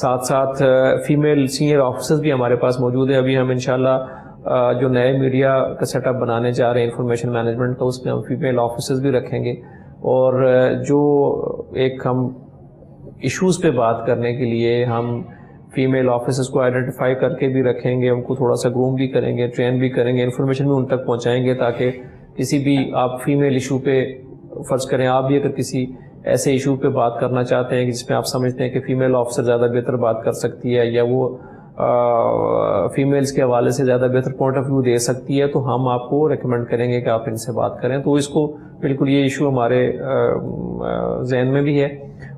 ساتھ ساتھ فیمیل سینئر آفیسرز بھی ہمارے پاس موجود ہیں۔ ابھی ہم انشاءاللہ جو نئے میڈیا کا سیٹ اپ بنانے جا رہے ہیں انفارمیشن مینجمنٹ کا، اس میں ہم فیمیل آفیسرز بھی رکھیں گے، اور جو ایک ہم ایشوز پہ بات کرنے کے لیے ہم فیمیل آفیسرز کو آئیڈینٹیفائی کر کے بھی رکھیں گے، ان کو تھوڑا سا گروم بھی کریں گے، ٹرین بھی کریں گے، انفارمیشن بھی ان تک پہنچائیں گے، تاکہ کسی بھی آپ فیمیل ایشو پہ فرض کریں آپ بھی اگر کسی ایسے ایشو پہ بات کرنا چاہتے ہیں جس میں آپ سمجھتے ہیں کہ فیمیل آفیسر زیادہ بہتر بات کر سکتی ہے یا وہ فیمیلز کے حوالے سے زیادہ بہتر پوائنٹ آف ویو دے سکتی ہے، تو ہم آپ کو ریکمینڈ کریں گے کہ آپ ان سے بات کریں۔ تو اس کو بالکل یہ ایشو ہمارے ذہن میں بھی ہے،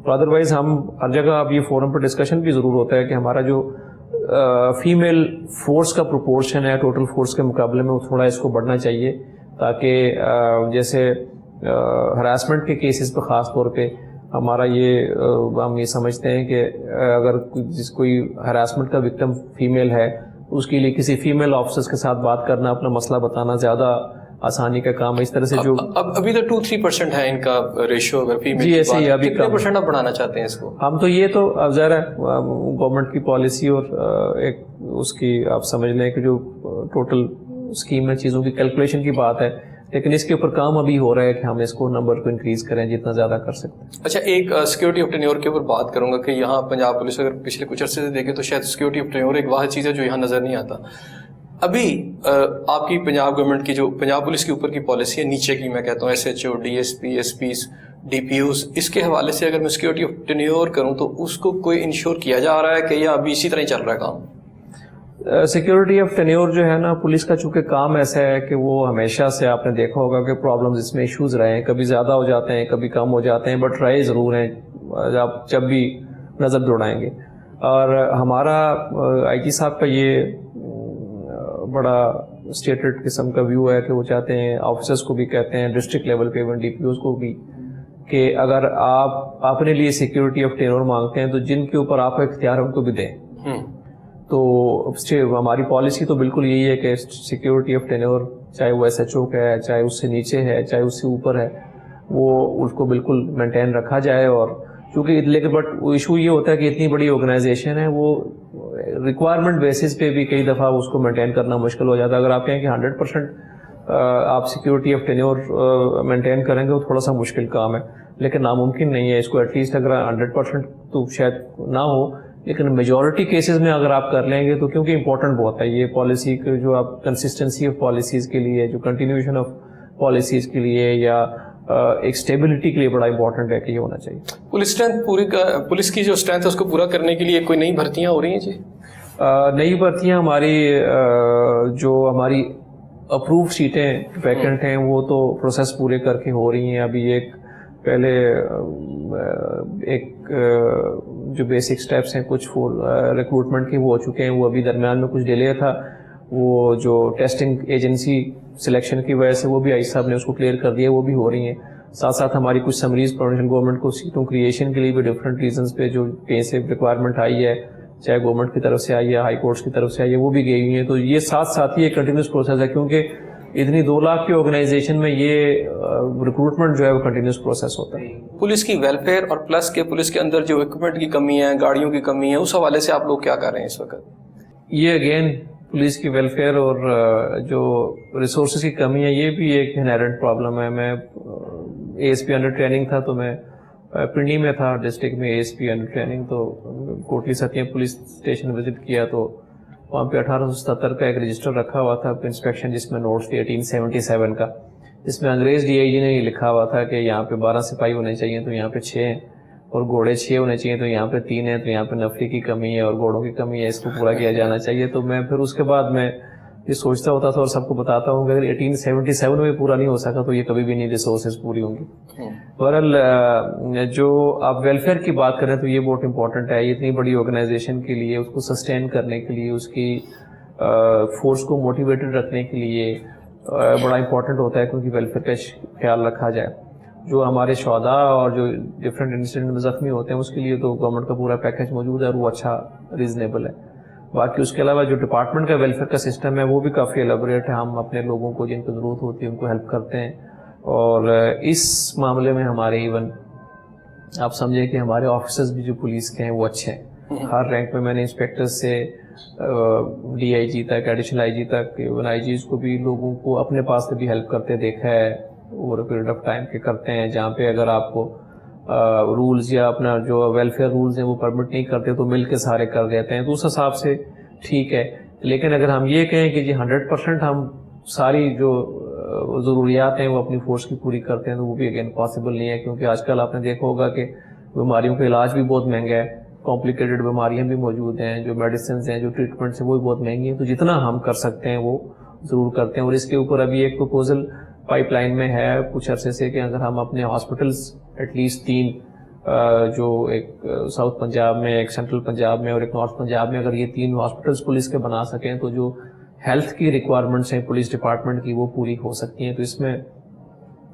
اور ادروائز ہم ہر جگہ اب یہ فورم پر ڈسکشن بھی ضرور ہوتا ہے کہ ہمارا جو فیمیل فورس کا پروپورشن ہے ٹوٹل فورس کے مقابلے میں وہ تھوڑا اس کو بڑھنا چاہیے، تاکہ جیسے ہراسمنٹ کے کیسز پہ خاص طور پہ ہمارا یہ ہم یہ سمجھتے ہیں کہ اگر کوئی ہراسمنٹ کا وکٹم فیمیل ہے اس کے لیے کسی فیمیل آفیسرز کے ساتھ بات کرنا، اپنا مسئلہ بتانا زیادہ آسانی کا کام ہے۔ اس طرح سے جو
ابھی تو 2-3% ہے ان کا ریشو، اگر فیمیل
جی ایسے ہی ابھی
کتنے پرسنٹ آپ بڑھانا چاہتے ہیں اس کو؟
ہم تو یہ تو اب ظاہر ہے گورنمنٹ کی پالیسی اور ایک اس کی آپ سمجھ لیں کہ جو ٹوٹل اسکیم میں چیزوں کی کیلکولیشن کی بات ہے، لیکن اس کے اوپر کام ابھی ہو رہا ہے کہ ہم اس کو نمبر کو انکریز کریں جتنا زیادہ کر سکتے ہیں۔
اچھا، ایک سیکورٹی آف ٹینیور کے اوپر بات کروں گا کہ یہاں پنجاب پولیس اگر پچھلے کچھ عرصے سے دیکھیں تو شاید سیکورٹی آف ٹینیور ایک واحد چیز ہے جو یہاں نظر نہیں آتا۔ ابھی آپ کی پنجاب گورنمنٹ کی جو پنجاب پولیس کے اوپر کی پالیسی ہے نیچے کی، میں کہتا ہوں SHO DSP SPs DPOs، اس کے حوالے سے اگر میں سیکورٹی آف ٹینیور کروں تو اس کو کوئی انشور کیا جا رہا ہے کہ یا ابھی اسی طرح ہی چل رہا ہے کام؟
سیکورٹی آف ٹینیور جو ہے نا پولیس کا چونکہ کام ایسا ہے کہ وہ ہمیشہ سے آپ نے دیکھا ہوگا کہ پرابلمز اس میں ایشوز رہے ہیں، کبھی زیادہ ہو جاتے ہیں کبھی کم ہو جاتے ہیں، بٹ رہے ضرور ہیں آپ جب بھی نظر دوڑائیں گے۔ اور ہمارا IG صاحب کا یہ بڑا اسٹیٹڈ قسم کا ویو ہے کہ وہ چاہتے ہیں، آفیسرس کو بھی کہتے ہیں ڈسٹرکٹ لیول پہ ایون DPOs کو بھی، کہ اگر آپ اپنے لیے سیکورٹی آف ٹینیور مانگتے ہیں تو جن کے اوپر آپ کا اختیار ہے ان کو بھی دیں۔ تو ہماری پالیسی تو بالکل یہی ہے کہ سیکورٹی آف ٹینیور چاہے وہ SHO کا ہے، چاہے اس سے نیچے ہے، چاہے اس سے اوپر ہے، وہ اس کو بالکل مینٹین رکھا جائے۔ اور چونکہ لیکن بٹ ایشو یہ ہوتا ہے کہ اتنی بڑی آرگنائزیشن ہے، وہ ریکوائرمنٹ بیسس پہ بھی کئی دفعہ اس کو مینٹین کرنا مشکل ہو جاتا ہے۔ اگر آپ کہیں کہ 100% آپ سیکیورٹی آف ٹینیور مینٹین کریں گے وہ تھوڑا سا مشکل کام ہے، لیکن ناممکن نہیں ہے اس کو. ایٹ لیسٹ اگر 100% تو شاید نہ ہو، لیکن میجورٹی کیسز میں اگر آپ کر لیں گے تو کیونکہ امپورٹنٹ بہت ہے یہ پالیسی کے جو آپ کنسسٹنسی آف پالیسیز کے لیے، جو کنٹینیوشن آف پالیسیز کے لیے یا ایک اسٹیبلٹی کے لیے بڑا امپورٹنٹ ہے کہ یہ ہونا چاہیے.
پولیس کی جو اسٹرینتھ ہے اس کو پورا کرنے کے لیے کوئی نئی بھرتیاں ہو رہی ہیں جی؟
نئی بھرتیاں ہماری جو ہماری اپروو سیٹیں ویکنٹ ہیں وہ تو پروسیس پورے کر کے ہو رہی ہیں. ابھی ایک پہلے ایک جو بیسک سٹیپس ہیں کچھ ریکروٹمنٹ کے وہ ہو چکے ہیں، وہ ابھی درمیان میں کچھ ڈیلے تھا، وہ جو ٹیسٹنگ ایجنسی سلیکشن کی وجہ سے وہ بھی آئی صاحب نے اس کو کلیئر کر دیا، وہ بھی ہو رہی ہیں. ساتھ ساتھ ہماری کچھ سمریز پروونشل گورنمنٹ کو سیٹوں کریشن کے لیے بھی ڈفرینٹ ریزنس پہ جو کہیں سے ریکوائرمنٹ آئی ہے، چاہے گورنمنٹ کی طرف سے آئی ہے، ہائی کورٹس کی طرف سے آئی ہے، وہ بھی گئی ہوئی ہیں. تو یہ ساتھ ساتھ ہی ایک کنٹینیوس پروسیس ہے، کیونکہ اتنی 2 لاکھ کی آرگنائزیشن میں یہ ریکروٹمنٹ جو ہے وہ کنٹینیوس پروسیس ہوتا ہے.
پولیس کی ویلفیئر اور پلس کے پولیس کے اندر جو اکوپمنٹ کی کمی ہے، گاڑیوں کی کمی ہے، اس حوالے سے آپ لوگ کیا کر رہے ہیں اس وقت؟
یہ اگین پولیس کی ویلفیئر اور جو ریسورسز کی کمی ہے یہ بھی ایک انہیرنٹ پرابلم ہے. میں A S P under training تھا تو میں پنڈی میں تھا ڈسٹرکٹ میں A S P under training, تو کوٹلی ستیاں پولیس اسٹیشن وزٹ کیا تو وہاں پہ 1877 کا ایک رجسٹر رکھا ہوا تھا انسپیکشن، جس میں نوٹس تھے 1877 کا، جس میں انگریز ڈی آئی جی نے یہ لکھا ہوا تھا کہ یہاں پہ 12 سپاہی ہونے چاہیے تو یہاں پہ 6 ہیں، اور گھوڑے 6 ہونے چاہیے تو یہاں پہ 3 ہیں، تو یہاں پہ نفری کی کمی ہے اور گھوڑوں کی کمی ہے، اس کو پورا کیا جانا چاہیے. تو میں پھر اس کے بعد میں یہ سوچتا ہوتا تھا اور سب کو بتاتا ہوں کہ اگر 1877 میں پورا نہیں ہو سکا تو یہ کبھی بھی نہیں ریسورسز پوری ہوں گی. بہرحال جو آپ ویلفیئر کی بات کریں تو یہ بہت امپورٹنٹ ہے. اتنی بڑی آرگنائزیشن کے لیے اس کو سسٹین کرنے کے لیے، اس کی فورس کو موٹیویٹڈ رکھنے کے لیے بڑا امپورٹنٹ ہوتا ہے کیونکہ ویلفیئر کا خیال رکھا جائے. جو ہمارے شہداء اور جو ڈفرینٹ انسیڈنٹ میں زخمی ہوتے ہیں اس کے لیے تو گورنمنٹ کا پورا پیکج موجود ہے اور وہ اچھا ریزنیبل ہے. باقی اس کے علاوہ جو ڈپارٹمنٹ کا ویلفیئر کا سسٹم ہے وہ بھی کافی ایلیبوریٹ ہے. ہم اپنے لوگوں کو جن کو ضرورت ہوتی ہے ان کو ہیلپ کرتے ہیں، اور اس معاملے میں ہمارے ایون آپ سمجھیں کہ ہمارے آفیسرز بھی جو پولیس کے ہیں وہ اچھے ہیں. ہر رینک میں نے انسپیکٹر سے ڈی آئی جی تک، ایڈیشنل آئی جی تک، ایون آئی جیز کو بھی لوگوں کو اپنے پاس سے بھی ہیلپ کرتے دیکھا ہے اوور پیریڈ آف ٹائم کے کرتے ہیں. جہاں پہ اگر آپ کو رولز یا اپنا جو ویلفیئر رولز ہیں وہ پرمٹ نہیں کرتے تو مل کے سارے کر دیتے ہیں، تو اس حساب سے ٹھیک ہے. لیکن اگر ہم یہ کہیں کہ جی 100% ہم ساری جو ضروریات ہیں وہ اپنی فورس کی پوری کرتے ہیں تو وہ بھی اگین پاسبل نہیں ہے، کیونکہ آج کل آپ نے دیکھا ہوگا کہ بیماریوں کا علاج بھی بہت مہنگا ہے، کمپلیکیٹڈ بیماریاں بھی موجود ہیں، جو میڈیسنز ہیں، جو ٹریٹمنٹس ہیں وہ بھی بہت مہنگی ہیں. تو جتنا ہم کر سکتے ہیں وہ ضرور کرتے ہیں. اور اس کے اوپر ابھی ایک پروپوزل پائپ لائن میں ہے کچھ عرصے سے کہ اگر ہم اپنے ہاسپٹلس ایٹ لیسٹ 3 جو ایک ساؤتھ پنجاب میں، ایک سینٹرل پنجاب میں اور ایک نارتھ پنجاب میں، اگر یہ 3 ہاسپٹلس پولیس کے بنا سکیں تو جو ہیلتھ کی ریکوائرمنٹس ہیں پولیس ڈپارٹمنٹ کی وہ پوری ہو سکتی ہیں. تو اس میں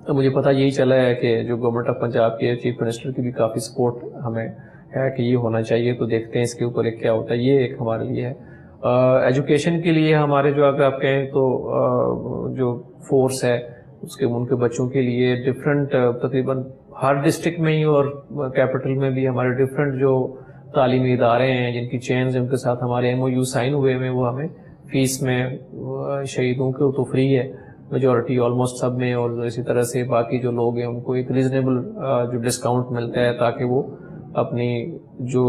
مجھے پتہ یہی چلا ہے کہ جو گورنمنٹ آف پنجاب کے چیف منسٹر کی بھی کافی سپورٹ ہمیں ہے کہ یہ ہونا چاہیے. تو دیکھتے ہیں اس کے اوپر ایک کیا ہوتا ہے. یہ ایک ہمارے لیے ہے. ایجوکیشن کے لیے ہمارے جو اگر آپ کہیں تو جو فورس ہے اس کے ان کے بچوں کے لیے ڈفرینٹ تقریباً ہر ڈسٹرکٹ میں ہی اور کیپٹل میں بھی ہمارے ڈفرینٹ جو تعلیمی ادارے ہیں جن کی چینز ہیں ان کے ساتھ ہمارے ایم او یو سائن ہوئے ہیں، وہ ہمیں فیس میں شہیدوں کو تو فری ہے میجورٹی آلموسٹ سب میں، اور اسی طرح سے باقی جو لوگ ہیں ان کو ایک ریزنیبل جو ڈسکاؤنٹ ملتا ہے تاکہ وہ اپنی جو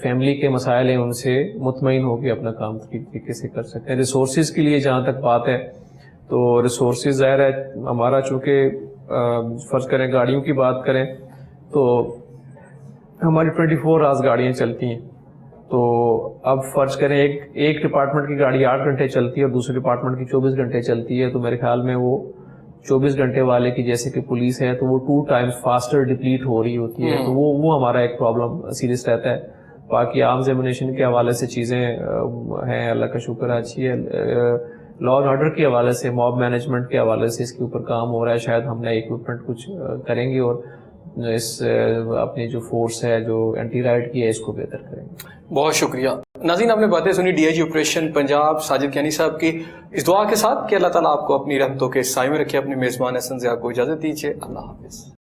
فیملی کے مسائل ہیں ان سے مطمئن ہو کے اپنا کام طریقے سے کر سکتے ہیں. ریسورسز کے لیے جہاں تک بات ہے تو ریسورسز ظاہر ہے ہمارا چونکہ فرض کریں گاڑیوں کی بات کریں تو ہماری 24 آورز گاڑیاں چلتی ہیں. تو اب فرض کریں ایک ڈپارٹمنٹ کی گاڑی 8 گھنٹے چلتی ہے اور دوسرے ڈپارٹمنٹ کی 24 گھنٹے چلتی ہے، تو میرے خیال میں وہ 24 گھنٹے والے کی جیسے کہ پولیس ہے تو وہ 2 ٹائمز فاسٹر ڈپلیٹ ہو رہی ہوتی ہے. تو وہ ہمارا ایک پرابلم سیریس رہتا ہے. باقی آرمز ایمونیشن کے حوالے سے چیزیں ہیں اللہ کا شکر اچھی ہے. لا اینڈ آرڈر کے حوالے سے، موب مینجمنٹ کے حوالے سے اس کے اوپر کام ہو رہا ہے. شاید ہم نئے اکوپمنٹ کچھ کریں گے اور اس اپنی جو فورس ہے جو اینٹی رائٹ کی ہے اس کو بہتر کریں گے.
بہت شکریہ. ناظرین، آپ نے باتیں سنی D I G operation Punjab Sajid Kiyani sahab کی. اس دعا کے ساتھ کہ اللہ تعالیٰ آپ کو اپنی رحمتوں کے سائے میں رکھے. اپنے میزبان حسن ضیاء کو اجازت دیجیے. اللہ حافظ.